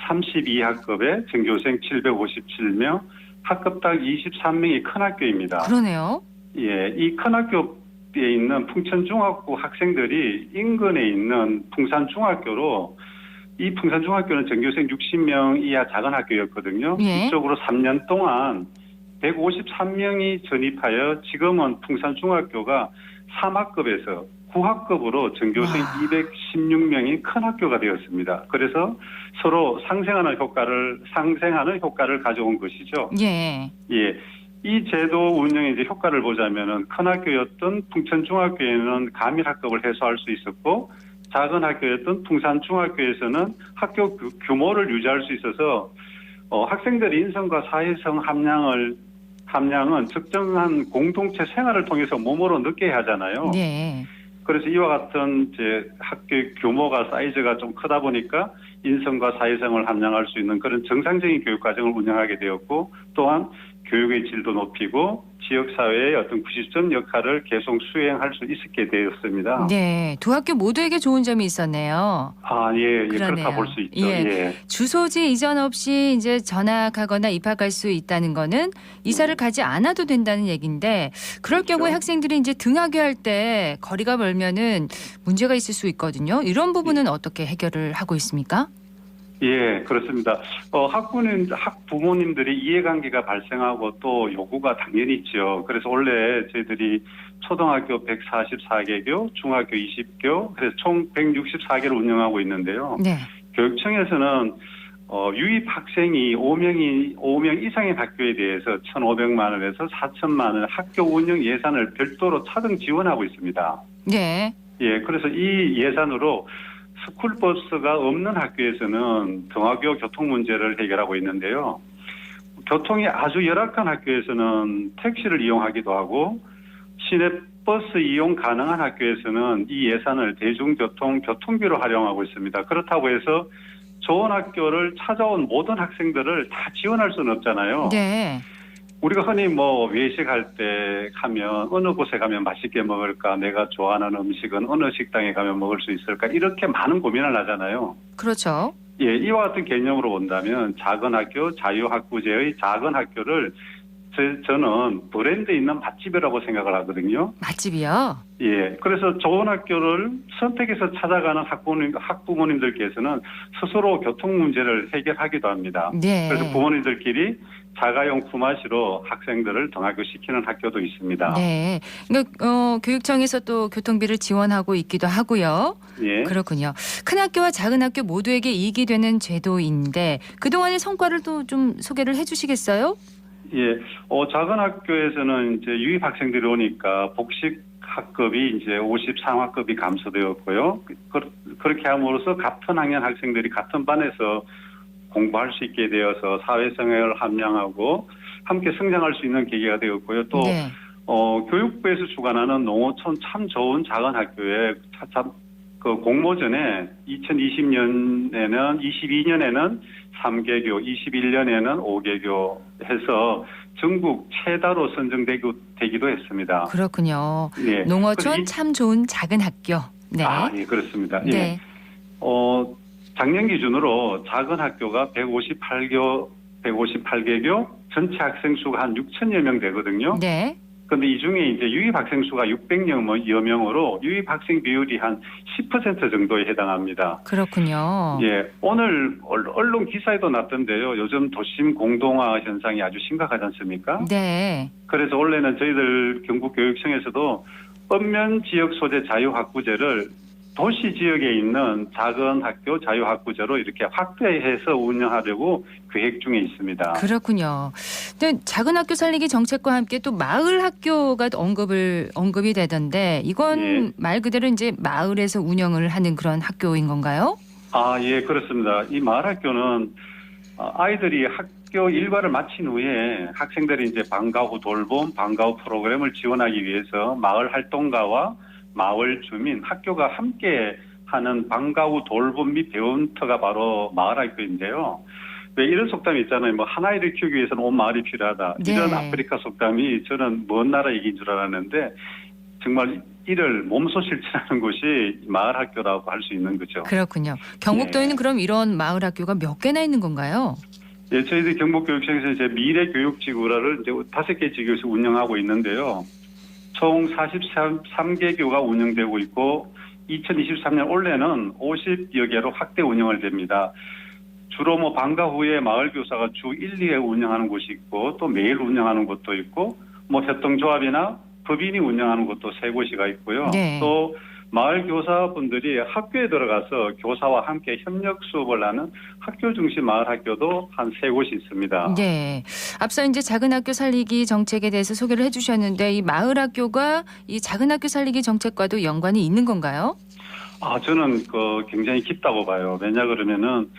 32학급에 전교생 757명, 학급당 23명이 큰 학교입니다. 그러네요. 예, 이 큰 학교에 있는 풍천중학교 학생들이 인근에 있는 풍산중학교로 이 풍산중학교는 전교생 60명 이하 작은 학교였거든요. 예. 이쪽으로 3년 동안 153명이 전입하여 지금은 풍산중학교가 3학급에서 9학급으로 전교생 216명이 큰 학교가 되었습니다. 그래서 서로 상생하는 효과를 가져온 것이죠. 예. 예. 이 제도 운영의 이제 효과를 보자면은 큰 학교였던 풍천중학교에는 가밀학급을 해소할 수 있었고 작은 학교였던 풍산중학교에서는 학교 규모를 유지할 수 있어서 학생들의 인성과 사회성 함량은 적정한 공동체 생활을 통해서 몸으로 느껴야 하잖아요. 네. 그래서 이와 같은 이제 학교 규모가 사이즈가 좀 크다 보니까 인성과 사회성을 함양할 수 있는 그런 정상적인 교육 과정을 운영하게 되었고 또한 교육의 질도 높이고 지역사회의 어떤 구시점 역할을 계속 수행할 수 있게 되었습니다. 네, 두 학교 모두에게 좋은 점이 있었네요. 예, 그러네요. 그렇다 볼 수 있죠. 예. 예. 주소지 이전 없이 이제 전학하거나 입학할 수 있다는 거는 이사를 가지 않아도 된다는 얘기인데 그럴 그렇죠. 경우에 학생들이 이제 등하교할 때 거리가 멀면은 문제가 있을 수 있거든요. 이런 부분은 어떻게 해결을 하고 있습니까? 예, 그렇습니다. 학부모님들이 이해관계가 발생하고 또 요구가 당연히 있죠. 그래서 원래 저희들이 초등학교 144개교, 중학교 20교, 그래서 총 164개를 운영하고 있는데요. 네. 교육청에서는 유입 학생이 5명 이상의 학교에 대해서 1,500만 원에서 4천만 원 학교 운영 예산을 별도로 차등 지원하고 있습니다. 네. 예, 그래서 이 예산으로 스쿨버스가 없는 학교에서는 등하교 교통 문제를 해결하고 있는데요. 교통이 아주 열악한 학교에서는 택시를 이용하기도 하고 시내버스 이용 가능한 학교에서는 이 예산을 대중교통 교통비로 활용하고 있습니다. 그렇다고 해서 좋은 학교를 찾아온 모든 학생들을 다 지원할 수는 없잖아요. 네. 우리가 흔히 외식할 때 가면 어느 곳에 가면 맛있게 먹을까, 내가 좋아하는 음식은 어느 식당에 가면 먹을 수 있을까, 이렇게 많은 고민을 하잖아요. 그렇죠. 예, 이와 같은 개념으로 본다면 작은 학교, 자유학부제의 작은 학교를 저는 브랜드 있는 맛집이라고 생각을 하거든요. 맛집이요? 예, 그래서 좋은 학교를 선택해서 찾아가는 학부모님들께서는 스스로 교통 문제를 해결하기도 합니다. 네. 그래서 부모님들끼리 자가용 품앗이로 학생들을 등하교시키는 학교도 있습니다. 네. 그러니까 교육청에서 또 교통비를 지원하고 있기도 하고요. 예. 그렇군요. 큰 학교와 작은 학교 모두에게 이익이 되는 제도인데 그동안의 성과를 또 좀 소개를 해 주시겠어요? 예. 작은 학교에서는 이제 유입 학생들이 오니까 복식 학급이 이제 53학급이 감소되었고요. 그렇게 함으로써 같은 학년 학생들이 같은 반에서 공부할 수 있게 되어서 사회생활을 함양하고 함께 성장할 수 있는 계기가 되었고요. 또 네. 교육부에서 주관하는 농어촌 참 좋은 작은 학교에 그 공모전에 2020년에는 22년에는 3개교, 21년에는 5개교 해서 전국 최다로 선정되기도 했습니다. 그렇군요. 예. 농어촌 참 좋은 작은 학교. 네. 예, 그렇습니다. 네. 예. 작년 기준으로 작은 학교가 158개교, 전체 학생 수가 한 6천여 명 되거든요. 네. 그런데 이 중에 이제 유입 학생 수가 600여 명으로 유입 학생 비율이 한 10% 정도에 해당합니다. 그렇군요. 예, 오늘 언론 기사에도 났던데요. 요즘 도심 공동화 현상이 아주 심각하지 않습니까? 네. 그래서 원래는 저희들 경북교육청에서도 읍면 지역 소재 자유학부제를 도시 지역에 있는 작은 학교 자유학부제로 이렇게 확대해서 운영하려고 계획 중에 있습니다. 그렇군요. 근데 작은 학교 살리기 정책과 함께 또 마을 학교가 언급이 되던데 이건 예. 말 그대로 이제 마을에서 운영을 하는 그런 학교인 건가요? 예, 그렇습니다. 이 마을 학교는 아이들이 학교 일과를 마친 후에 학생들이 이제 방과 후 돌봄, 방과 후 프로그램을 지원하기 위해서 마을 활동가와 마을 주민, 학교가 함께 하는 방과 후 돌봄 및 배움터가 바로 마을 학교인데요. 왜 이런 속담이 있잖아요. 한 아이를 키우기 위해서는 온 마을이 필요하다. 네. 이런 아프리카 속담이 저는 먼 나라 얘기인 줄 알았는데 정말 이를 몸소 실천하는 곳이 마을 학교라고 할 수 있는 거죠. 그렇군요. 경북도에는 그럼 이런 마을 학교가 몇 개나 있는 건가요? 예, 저희들 경북교육청에서 이제 미래교육지구를 이제 5개 지구에서 운영하고 있는데요. 총 43개교가 운영되고 있고 2023년 올해는 50여 개로 확대 운영을 됩니다. 주로 방과 후에 마을 교사가 주 1, 2회 운영하는 곳이 있고 또 매일 운영하는 곳도 있고 협동조합이나 법인이 운영하는 곳도 3곳이가 있고요. 네. 또 마을 교사분들이 학교에 들어가서 교사와 함께 협력 수업을 하는 학교 중심 마을 학교도 한 3곳이 있습니다. 네. 앞서 이제 작은 학교 살리기 정책에 대해서 소개를 해주셨는데 이 마을 학교가 이 작은 학교 살리기 정책과도 연관이 있는 건가요? 저는 굉장히 깊다고 봐요. 왜냐 그러면은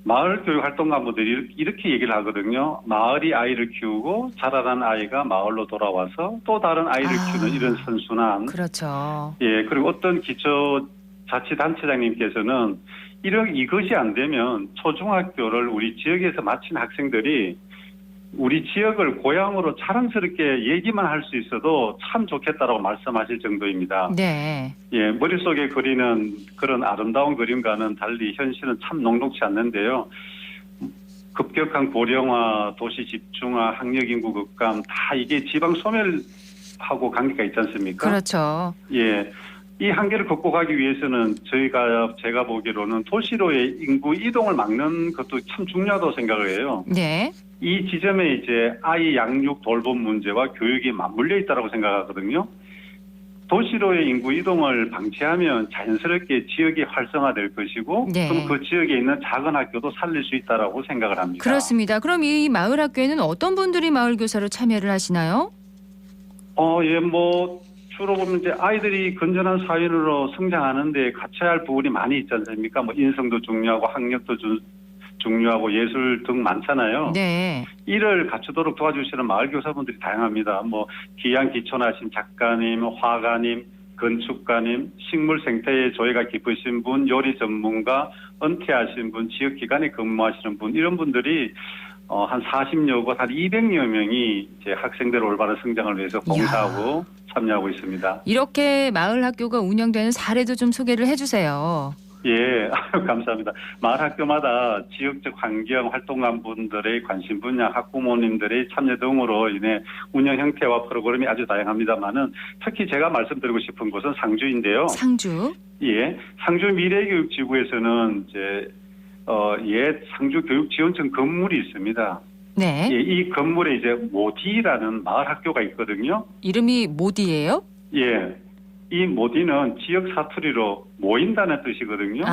마을 교육 활동가분들이 이렇게 얘기를 하거든요. 마을이 아이를 키우고 자라난 아이가 마을로 돌아와서 또 다른 아이를 키우는 이런 선순환. 그렇죠. 예, 그리고 어떤 기초자치단체장님께서는 이것이 안 되면 초중학교를 우리 지역에서 마친 학생들이 우리 지역을 고향으로 자랑스럽게 얘기만 할 수 있어도 참 좋겠다라고 말씀하실 정도입니다. 네. 예, 머릿속에 그리는 그런 아름다운 그림과는 달리 현실은 참 녹록지 않는데요. 급격한 고령화, 도시 집중화, 학력 인구 급감 다 이게 지방 소멸하고 관계가 있지 않습니까? 그렇죠. 예. 이 한계를 극복하기 위해서는 제가 보기로는 도시로의 인구 이동을 막는 것도 참 중요하다고 생각을 해요. 네. 이 지점에 이제 아이 양육 돌봄 문제와 교육이 맞물려 있다고 생각하거든요. 도시로의 인구 이동을 방치하면 자연스럽게 지역이 활성화될 것이고 네. 그럼 그 지역에 있는 작은 학교도 살릴 수 있다라고 생각을 합니다. 그렇습니다. 그럼 이 마을 학교에는 어떤 분들이 마을 교사로 참여를 하시나요? 예, 주로 보면 이제 아이들이 건전한 사회로 성장하는데 갖춰야 할 부분이 많이 있지 않습니까? 인성도 중요하고 학력도 중요하고 예술 등 많잖아요. 네. 이를 갖추도록 도와주시는 마을 교사분들이 다양합니다. 기양 기초나신 작가님, 화가님, 건축가님, 식물 생태의 조예가 깊으신 분, 요리 전문가, 은퇴하신 분, 지역 기관에 근무하시는 분 이런 분들이 한 40여 곳, 한 200여 명이 이제 학생들 올바른 성장을 위해서 봉사하고 참여하고 있습니다. 이렇게 마을 학교가 운영되는 사례도 좀 소개를 해주세요. 예, 감사합니다. 마을 학교마다 지역적 환경 활동가 분들의 관심 분야, 학부모님들의 참여 등으로 인해 운영 형태와 프로그램이 아주 다양합니다만은 특히 제가 말씀드리고 싶은 곳은 상주인데요. 상주. 예, 상주 미래교육지구에서는 이제 옛 상주교육지원청 건물이 있습니다. 네. 예, 이 건물에 이제 모디라는 마을 학교가 있거든요. 이름이 모디예요? 예. 이 모디는 지역 사투리로 모인다는 뜻이거든요.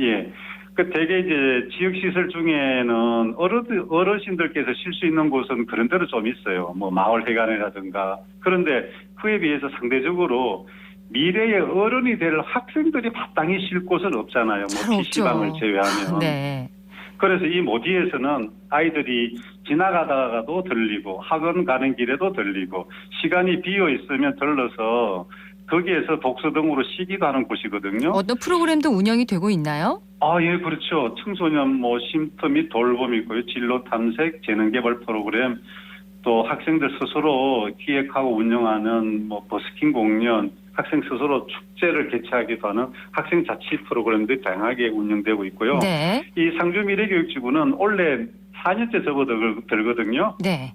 예. 대개 이제 지역 시설 중에는 어르신들께서 쉴 수 있는 곳은 그런 데로 좀 있어요. 마을 회관이라든가. 그런데 그에 비해서 상대적으로 미래의 어른이 될 학생들이 마땅히 쉴 곳은 없잖아요. PC방을 제외하면. 네. 그래서 이 모디에서는 아이들이 지나가다가도 들리고 학원 가는 길에도 들리고 시간이 비어 있으면 들러서 거기에서 독서 등으로 쉬기도 하는 곳이거든요. 어떤 프로그램도 운영이 되고 있나요? 예, 그렇죠. 청소년 쉼터 및 돌봄이 있고요. 진로 탐색, 재능 개발 프로그램, 또 학생들 스스로 기획하고 운영하는 버스킹 공연, 학생 스스로 축제를 개최하기도 하는 학생 자치 프로그램들이 다양하게 운영되고 있고요. 네. 이 상주 미래교육지구는 원래 4년째 접어들거든요. 네.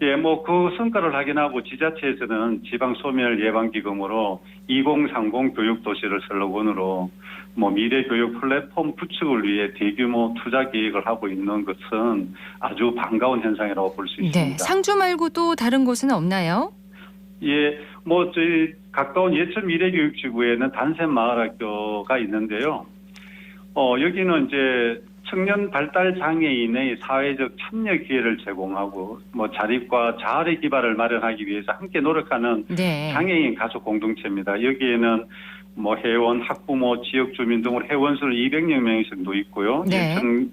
예, 그 성과를 확인하고 지자체에서는 지방 소멸 예방 기금으로 2030 교육도시를 슬로건으로 미래교육 플랫폼 구축을 위해 대규모 투자 계획을 하고 있는 것은 아주 반가운 현상이라고 볼 수 있습니다. 네. 상주 말고 또 다른 곳은 없나요? 예, 저희 가까운 예천 미래교육지구에는 단샘마을학교가 있는데요. 여기는 이제 청년 발달 장애인의 사회적 참여 기회를 제공하고 자립과 자활의 기반을 마련하기 위해서 함께 노력하는 네. 장애인 가족 공동체입니다. 여기에는 회원, 학부모, 지역 주민 등으로 회원수는 200여 명 정도 있고요. 네. 예천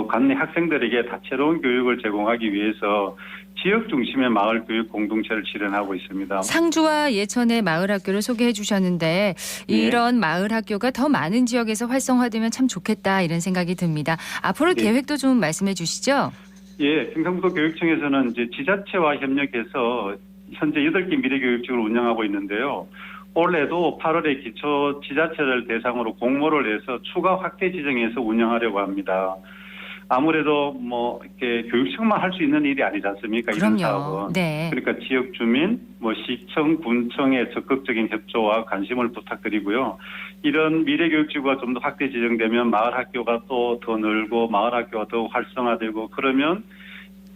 관내 학생들에게 다채로운 교육을 제공하기 위해서 지역 중심의 마을 교육 공동체를 실현하고 있습니다. 상주와 예천의 마을 학교를 소개해 주셨는데 이런 마을 학교가 더 많은 지역에서 활성화되면 참 좋겠다 이런 생각이 듭니다. 앞으로 계획도 좀 말씀해 주시죠. 예, 경상북도 교육청에서는 이제 지자체와 협력해서 현재 8개 미래교육지구를 운영하고 있는데요. 올해도 8월에 기초 지자체를 대상으로 공모를 해서 추가 확대 지정해서 운영하려고 합니다. 아무래도 이렇게 교육청만 할 수 있는 일이 아니지 않습니까? 그럼요. 이런 사업은. 네. 그러니까 지역 주민, 시청, 군청의 적극적인 협조와 관심을 부탁드리고요. 이런 미래교육지구가 좀 더 확대 지정되면 마을 학교가 또 더 늘고 마을 학교가 더 활성화되고 그러면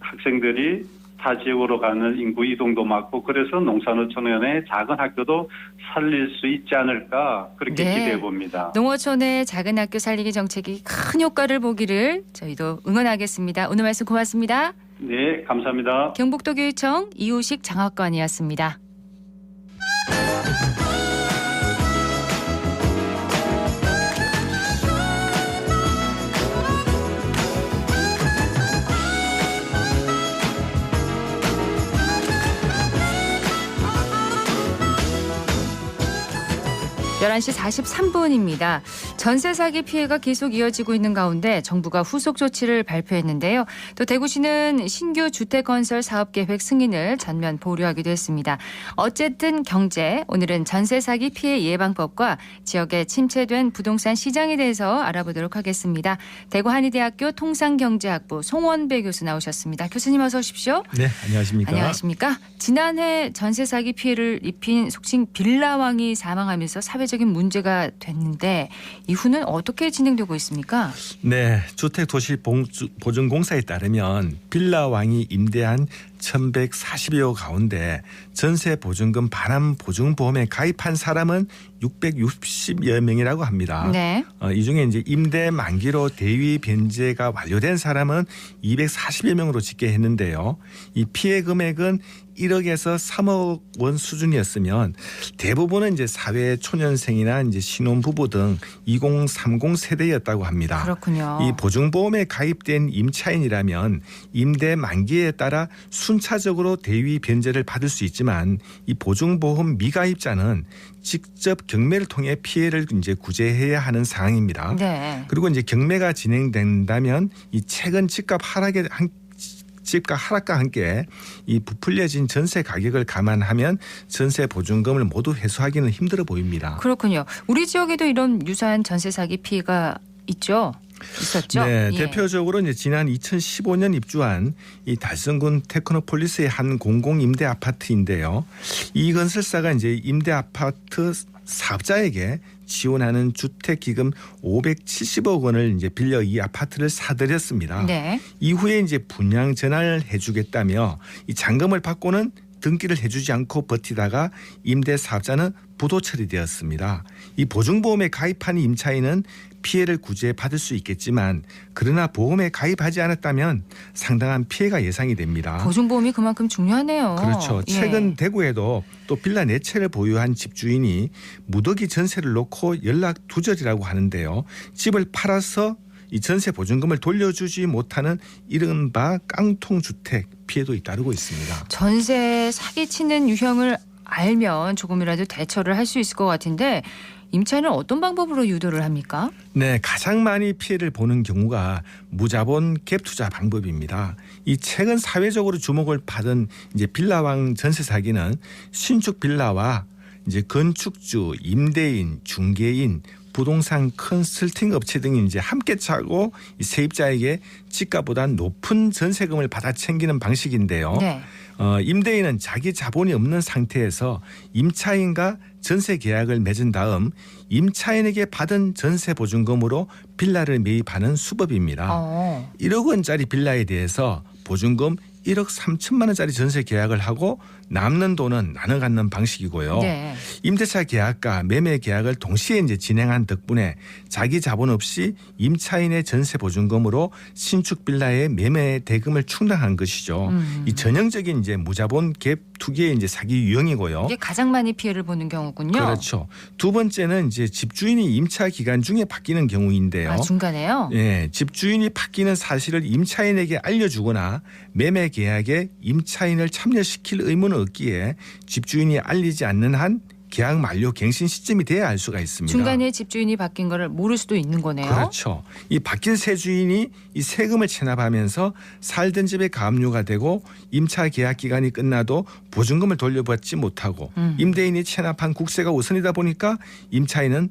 학생들이 타 지역으로 가는 인구 이동도 막고 그래서 농산어촌의 작은 학교도 살릴 수 있지 않을까 그렇게 기대해 봅니다. 농어촌의 작은 학교 살리기 정책이 큰 효과를 보기를 저희도 응원하겠습니다. 오늘 말씀 고맙습니다. 네, 감사합니다. 경북도 교육청 이우식 장학관이었습니다. 11시 43분입니다. 전세 사기 피해가 계속 이어지고 있는 가운데 정부가 후속 조치를 발표했는데요. 또 대구시는 신규 주택건설 사업계획 승인을 전면 보류하기도 했습니다. 어쨌든 경제, 오늘은 전세 사기 피해 예방법과 지역에 침체된 부동산 시장에 대해서 알아보도록 하겠습니다. 대구 한의대학교 통상경제학부 송원배 교수 나오셨습니다. 교수님 어서 오십시오. 네, 안녕하십니까. 안녕하십니까. 지난해 전세 사기 피해를 입힌 속칭 빌라왕이 사망하면서 사회적인 문제가 됐는데 이후는 어떻게 진행되고 있습니까? 네, 주택도시보증공사에 따르면 빌라왕이 임대한 1140여 가운데 전세보증금 반환 보증보험에 가입한 사람은 660여 명이라고 합니다. 네. 이 중에 이제 임대 만기로 대위 변제가 완료된 사람은 240여 명으로 집계했는데요. 이 피해 금액은 1억에서 3억 원 수준이었으면 대부분은 이제 사회 초년생이나 이제 신혼부부 등 2030 세대였다고 합니다. 그렇군요. 이 보증보험에 가입된 임차인이라면 임대 만기에 따라 순차적으로 대위 변제를 받을 수 있지만 이 보증보험 미가입자는 직접 경매를 통해 피해를 이제 구제해야 하는 상황입니다. 네. 그리고 이제 경매가 진행된다면 이 최근 집값 하락과 함께 이 부풀려진 전세 가격을 감안하면 전세 보증금을 모두 회수하기는 힘들어 보입니다. 그렇군요. 우리 지역에도 이런 유사한 전세 사기 피해가 있었죠? 네, 예. 대표적으로 이제 지난 2015년 입주한 이 달성군 테크노폴리스의 한 공공 임대 아파트인데요. 이 건설사가 이제 임대 아파트 사업자에게 지원하는 주택기금 570억 원을 이제 빌려 이 아파트를 사들였습니다. 네. 이후에 이제 분양 전환을 해주겠다며 이 잔금을 받고는 등기를 해주지 않고 버티다가 임대 사업자는 부도 처리되었습니다. 이 보증보험에 가입한 임차인은 피해를 구제받을 수 있겠지만 그러나 보험에 가입하지 않았다면 상당한 피해가 예상이 됩니다. 보증보험이 그만큼 중요하네요. 그렇죠. 예. 최근 대구에도 또 빌라 4채를 보유한 집주인이 무더기 전세를 놓고 연락 두절이라고 하는데요. 집을 팔아서 이 전세 보증금을 돌려주지 못하는 이른바 깡통주택 피해도 잇따르고 있습니다. 전세 사기치는 유형을 알면 조금이라도 대처를 할 수 있을 것 같은데 임차인은 어떤 방법으로 유도를 합니까? 네, 가장 많이 피해를 보는 경우가 무자본 갭 투자 방법입니다. 이 최근 사회적으로 주목을 받은 이제 빌라왕 전세 사기는 신축 빌라와 이제 건축주, 임대인, 중개인, 부동산 컨설팅 업체 등이 이제 함께 차고 세입자에게 집값보다 높은 전세금을 받아 챙기는 방식인데요. 네. 임대인은 자기 자본이 없는 상태에서 임차인과 전세 계약을 맺은 다음 임차인에게 받은 전세 보증금으로 빌라를 매입하는 수법입니다. 1억 원짜리 빌라에 대해서 보증금 1억 3천만 원짜리 전세 계약을 하고 남는 돈은 나눠 갖는 방식이고요. 네. 임대차 계약과 매매 계약을 동시에 이제 진행한 덕분에 자기 자본 없이 임차인의 전세 보증금으로 신축 빌라의 매매 대금을 충당한 것이죠. 이 전형적인 이제 무자본 갭 투기의 이제 사기 유형이고요. 이게 가장 많이 피해를 보는 경우군요. 그렇죠. 두 번째는 이제 집주인이 임차 기간 중에 바뀌는 경우인데요. 아, 중간에요? 네, 집주인이 바뀌는 사실을 임차인에게 알려주거나 매매 계약에 임차인을 참여시킬 의무는 없기에 집주인이 알리지 않는 한 계약 만료 갱신 시점이 돼야 알 수가 있습니다. 중간에 집주인이 바뀐 거를 모를 수도 있는 거네요. 그렇죠. 이 바뀐 새 주인이 이 세금을 체납하면서 살던 집에 가압류가 되고 임차 계약 기간이 끝나도 보증금을 돌려받지 못하고 임대인이 체납한 국세가 우선이다 보니까 임차인은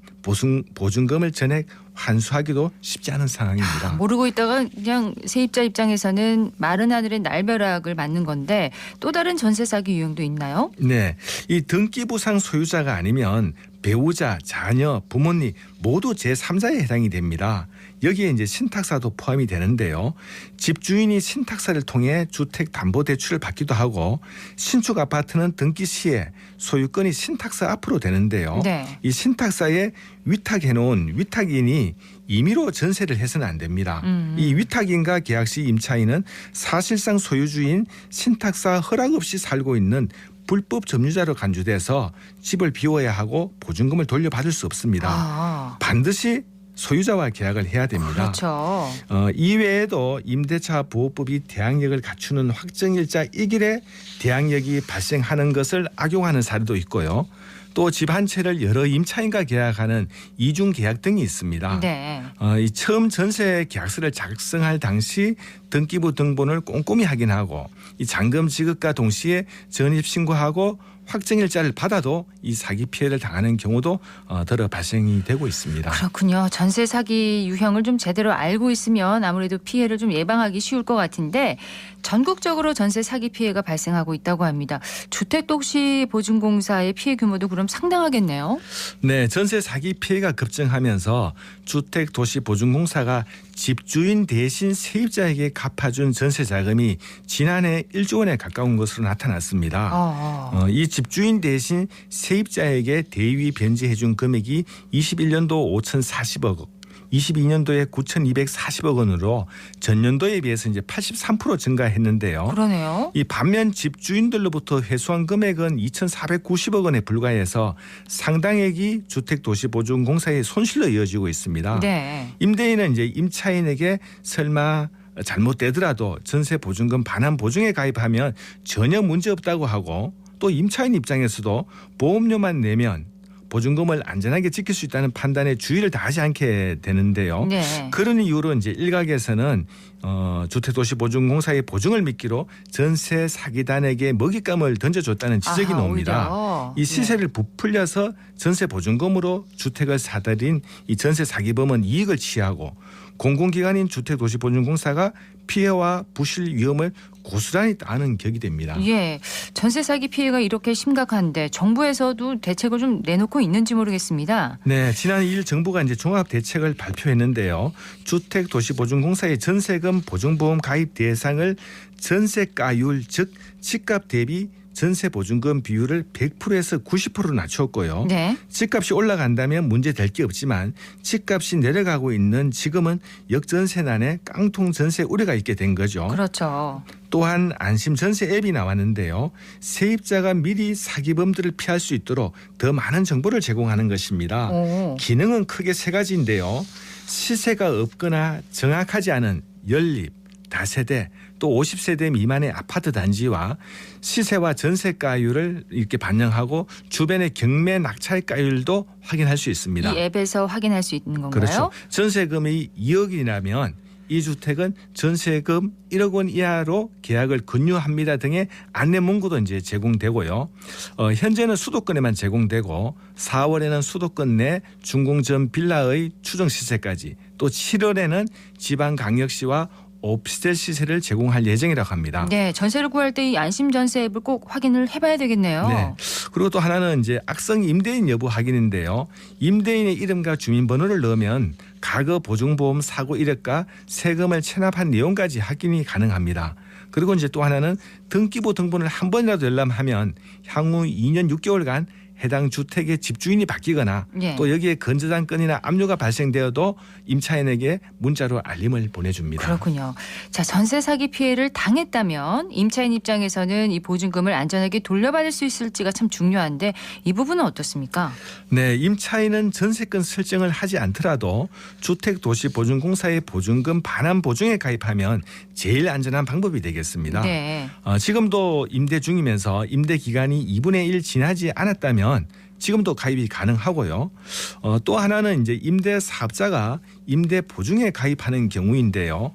보증금을 전액 환수하기도 쉽지 않은 상황입니다. 모르고 있다가 그냥 세입자 입장에서는 마른 하늘의 날벼락을 맞는 건데 또 다른 전세 사기 유형도 있나요? 네, 이 등기부상 소유자가 아니면 배우자, 자녀, 부모님 모두 제3자에 해당이 됩니다. 여기에 이제 신탁사도 포함이 되는데요. 집주인이 신탁사를 통해 주택담보대출을 받기도 하고 신축 아파트는 등기 시에 소유권이 신탁사 앞으로 되는데요. 네. 이 신탁사에 위탁해놓은 위탁인이 임의로 전세를 해서는 안 됩니다. 이 위탁인과 계약 시 임차인은 사실상 소유주인 신탁사 허락 없이 살고 있는 불법 점유자로 간주돼서 집을 비워야 하고 보증금을 돌려받을 수 없습니다. 반드시 소유자와 계약을 해야 됩니다. 그렇죠. 이외에도 임대차 보호법이 대항력을 갖추는 확정일자 1일에 대항력이 발생하는 것을 악용하는 사례도 있고요. 또 집 한 채를 여러 임차인과 계약하는 이중 계약 등이 있습니다. 네. 이 처음 전세 계약서를 작성할 당시 등기부 등본을 꼼꼼히 확인하고 이 잔금 지급과 동시에 전입 신고하고 확정일자를 받아도 이 사기 피해를 당하는 경우도 더러 발생이 되고 있습니다. 그렇군요. 전세 사기 유형을 좀 제대로 알고 있으면 아무래도 피해를 좀 예방하기 쉬울 것 같은데 전국적으로 전세 사기 피해가 발생하고 있다고 합니다. 주택도시보증공사의 피해 규모도 그럼 상당하겠네요. 네, 전세 사기 피해가 급증하면서 주택도시보증공사가 집주인 대신 세입자에게 갚아준 전세 자금이 지난해 1조 원에 가까운 것으로 나타났습니다. 이 집주인 대신 세입자에게 대위 변제해준 금액이 21년도 5,040억 원, 22년도에 9,240억 원으로 전년도에 비해서 이제 83% 증가했는데요. 그러네요. 이 반면 집주인들로부터 회수한 금액은 2,490억 원에 불과해서 상당액이 주택도시보증공사의 손실로 이어지고 있습니다. 네. 임대인은 이제 임차인에게 설마 잘못되더라도 전세보증금 반환 보증에 가입하면 전혀 문제 없다고 하고 또 임차인 입장에서도 보험료만 내면 보증금을 안전하게 지킬 수 있다는 판단에 주의를 다하지 않게 되는데요. 네. 그런 이유로 이제 일각에서는 주택도시보증공사의 보증을 미끼로 전세 사기단에게 먹잇감을 던져줬다는 지적이 나옵니다. 오히려. 이 시세를 부풀려서 전세 보증금으로 주택을 사들인 이 전세 사기범은 이익을 취하고 공공기관인 주택도시보증공사가 피해와 부실 위험을 고스란히 따는 격이 됩니다. 예, 전세 사기 피해가 이렇게 심각한데 정부에서도 대책을 좀 내놓고 있는지 모르겠습니다. 네, 지난 2일 정부가 이제 종합 대책을 발표했는데요. 주택도시보증공사의 전세금 보증보험 가입 대상을 전세가율 즉 집값 대비 전세보증금 비율을 100%에서 90%로 낮췄고요. 네. 집값이 올라간다면 문제될 게 없지만 집값이 내려가고 있는 지금은 역전세난에 깡통 전세 우려가 있게 된 거죠. 그렇죠. 또한 안심 전세 앱이 나왔는데요. 세입자가 미리 사기범들을 피할 수 있도록 더 많은 정보를 제공하는 것입니다. 기능은 크게 세 가지인데요. 시세가 없거나 정확하지 않은 연립, 다세대 또 50세대 미만의 아파트 단지와 시세와 전세가율을 이렇게 반영하고 주변의 경매 낙찰가율도 확인할 수 있습니다. 이 앱에서 확인할 수 있는 건가요? 그렇죠. 전세금이 2억이라면 이 주택은 전세금 1억 원 이하로 계약을 권유합니다 등의 안내 문구도 이제 제공되고요. 현재는 수도권에만 제공되고 4월에는 수도권 내 중공점 빌라의 추정 시세까지 또 7월에는 지방광역시와 오피스텔 시세를 제공할 예정이라고 합니다. 네, 전세를 구할 때 이 안심 전세 앱을 꼭 확인을 해봐야 되겠네요. 네. 그리고 또 하나는 이제 악성 임대인 여부 확인인데요. 임대인의 이름과 주민번호를 넣으면 과거 보증보험 사고 이력과 세금을 체납한 내용까지 확인이 가능합니다. 그리고 이제 또 하나는 등기부 등본을 한 번이라도 열람하면 향후 2년 6개월간 해당 주택의 집주인이 바뀌거나 예. 또 여기에 건재단 건이나 압류가 발생되어도 임차인에게 문자로 알림을 보내줍니다. 그렇군요. 자, 전세 사기 피해를 당했다면 임차인 입장에서는 이 보증금을 안전하게 돌려받을 수 있을지가 참 중요한데 이 부분은 어떻습니까? 네, 임차인은 전세권 설정을 하지 않더라도 주택도시보증공사의 보증금 반환 보증에 가입하면 제일 안전한 방법이 되겠습니다. 네. 지금도 임대 중이면서 임대 기간이 2분의 1 지나지 않았다면 지금도 가입이 가능하고요. 또 하나는 이제 임대 사업자가 임대 보증에 가입하는 경우인데요.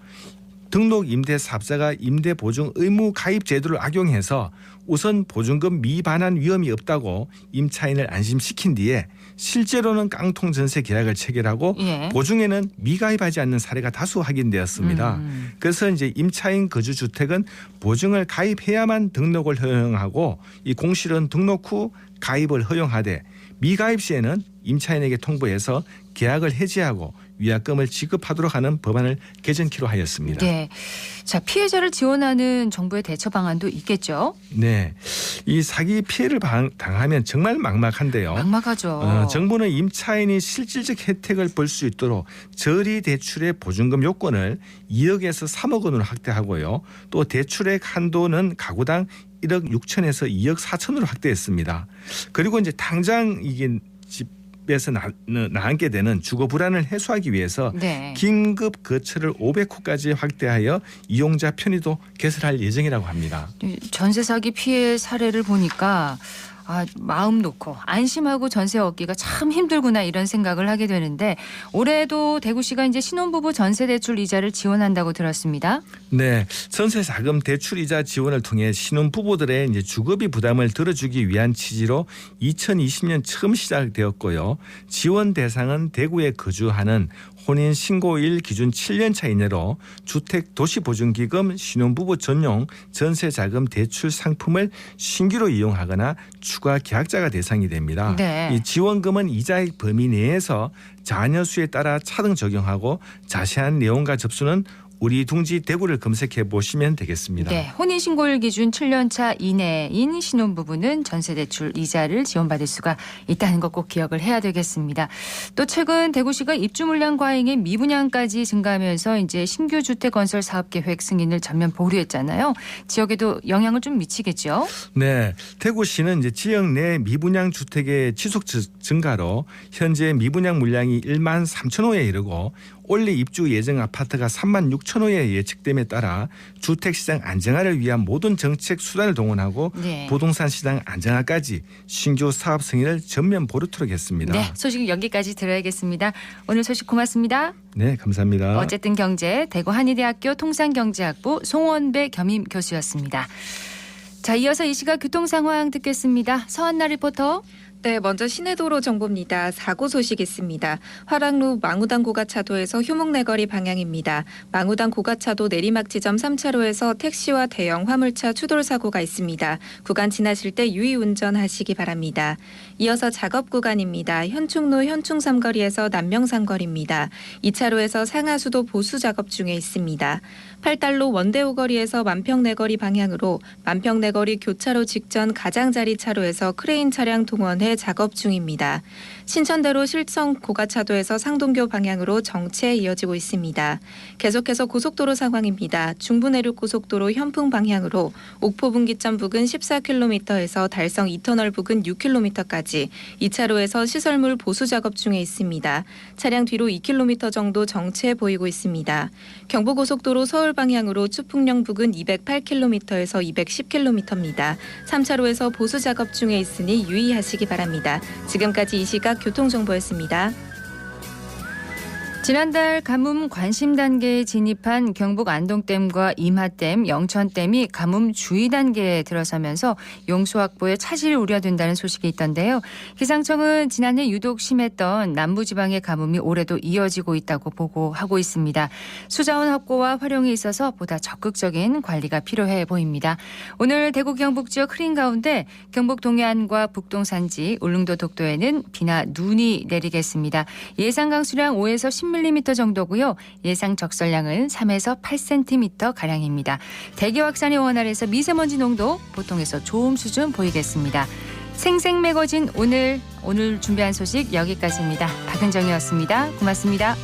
등록 임대 사업자가 임대 보증 의무 가입 제도를 악용해서 우선 보증금 미반환 위험이 없다고 임차인을 안심시킨 뒤에 실제로는 깡통 전세 계약을 체결하고 예. 보증에는 미가입하지 않는 사례가 다수 확인되었습니다. 그래서 이제 임차인 거주 주택은 보증을 가입해야만 등록을 허용하고 이 공실은 등록 후 가입을 허용하되 미가입 시에는 임차인에게 통보해서 계약을 해지하고 위약금을 지급하도록 하는 법안을 개정키로 하였습니다. 네. 자, 피해자를 지원하는 정부의 대처 방안도 있겠죠? 네. 이 사기 피해를 당하면 정말 막막한데요. 막막하죠. 정부는 임차인이 실질적 혜택을 볼 수 있도록 저리 대출의 보증금 요건을 2억에서 3억 원으로 확대하고요. 또 대출액 한도는 가구당 1억 6천에서 2억 4천으로 확대했습니다. 그리고 이제 당장 이게 집에서 나앉게 되는 주거 불안을 해소하기 위해서 네. 긴급 거처를 500호까지 확대하여 이용자 편의도 개설할 예정이라고 합니다. 전세 사기 피해 사례를 보니까 마음 놓고 안심하고 전세 얻기가 참 힘들구나 이런 생각을 하게 되는데 올해도 대구시가 이제 신혼부부 전세대출 이자를 지원한다고 들었습니다. 네, 전세자금 대출 이자 지원을 통해 신혼부부들의 이제 주거비 부담을 덜어주기 위한 취지로 2020년 처음 시작되었고요. 지원 대상은 대구에 거주하는 혼인 신고일 기준 7년차 이내로 주택도시보증기금 신혼부부 전용 전세자금 대출 상품을 신규로 이용하거나 추가 계약자가 대상이 됩니다. 네. 이 지원금은 이자의 범위 내에서 자녀 수에 따라 차등 적용하고 자세한 내용과 접수는 우리 둥지 대구를 검색해 보시면 되겠습니다. 네, 혼인신고일 기준 7년차 이내인 신혼부부는 전세대출 이자를 지원받을 수가 있다는 것 꼭 기억을 해야 되겠습니다. 또 최근 대구시가 입주 물량 과잉에 미분양까지 증가하면서 이제 신규 주택 건설 사업 계획 승인을 전면 보류했잖아요. 지역에도 영향을 좀 미치겠죠? 네, 대구시는 이제 지역 내 미분양 주택의 지속 증가로 현재 미분양 물량이 1만 3천 호에 이르고 올해 입주 예정 아파트가 3만 6천 호에 예측됨에 따라 주택시장 안정화를 위한 모든 정책 수단을 동원하고 네. 부동산 시장 안정화까지 신규 사업 승인을 전면 보류토록 했습니다. 네, 소식 여기까지 들어야겠습니다. 오늘 소식 고맙습니다. 네, 감사합니다. 어쨌든 경제 대구 한의대학교 통상경제학부 송원배 겸임 교수였습니다. 자, 이어서 이 시각 교통 상황 듣겠습니다. 서한나 리포터. 네, 먼저 시내도로 정보입니다. 사고 소식 있습니다. 화랑로 망우당 고가차도에서 효목내거리 방향입니다. 망우당 고가차도 내리막 지점 3차로에서 택시와 대형 화물차 추돌 사고가 있습니다. 구간 지나실 때 유의 운전하시기 바랍니다. 이어서 작업 구간입니다. 현충로 현충삼거리에서 남명삼거리입니다. 2차로에서 상하수도 보수 작업 중에 있습니다. 팔달로 원대오거리에서 만평내거리 방향으로 만평내거리 교차로 직전 가장자리 차로에서 크레인 차량 동원해 작업 중입니다. 신천대로 실성 고가차도에서 상동교 방향으로 정체 이어지고 있습니다. 계속해서 고속도로 상황입니다. 중부내륙고속도로 현풍 방향으로 옥포분기점 부근 14km에서 달성 2터널 부근 6km까지 2차로에서 시설물 보수 작업 중에 있습니다. 차량 뒤로 2km 정도 정체 보이고 있습니다. 경부고속도로 서울 방향으로 추풍령 부근 208km에서 210km입니다. 3차로에서 보수 작업 중에 있으니 유의하시기 바랍니다. 지금까지 이 시각 교통정보였습니다. 지난달 가뭄 관심 단계에 진입한 경북 안동댐과 임하댐, 영천댐이 가뭄 주의 단계에 들어서면서 용수 확보에 차질이 우려된다는 소식이 있던데요. 기상청은 지난해 유독 심했던 남부지방의 가뭄이 올해도 이어지고 있다고 보고하고 있습니다. 수자원 확보와 활용에 있어서 보다 적극적인 관리가 필요해 보입니다. 오늘 대구 경북 지역 흐린 가운데 경북 동해안과 북동 산지, 울릉도 독도에는 비나 눈이 내리겠습니다. 예상 강수량 5에서 10mm 정도고요. 예상 적설량은 3에서 8cm 가량입니다. 대기 확산이 원활해서 미세먼지 농도 보통에서 좋음 수준 보이겠습니다. 생생 매거진 오늘 준비한 소식 여기까지입니다. 박은정이었습니다. 고맙습니다.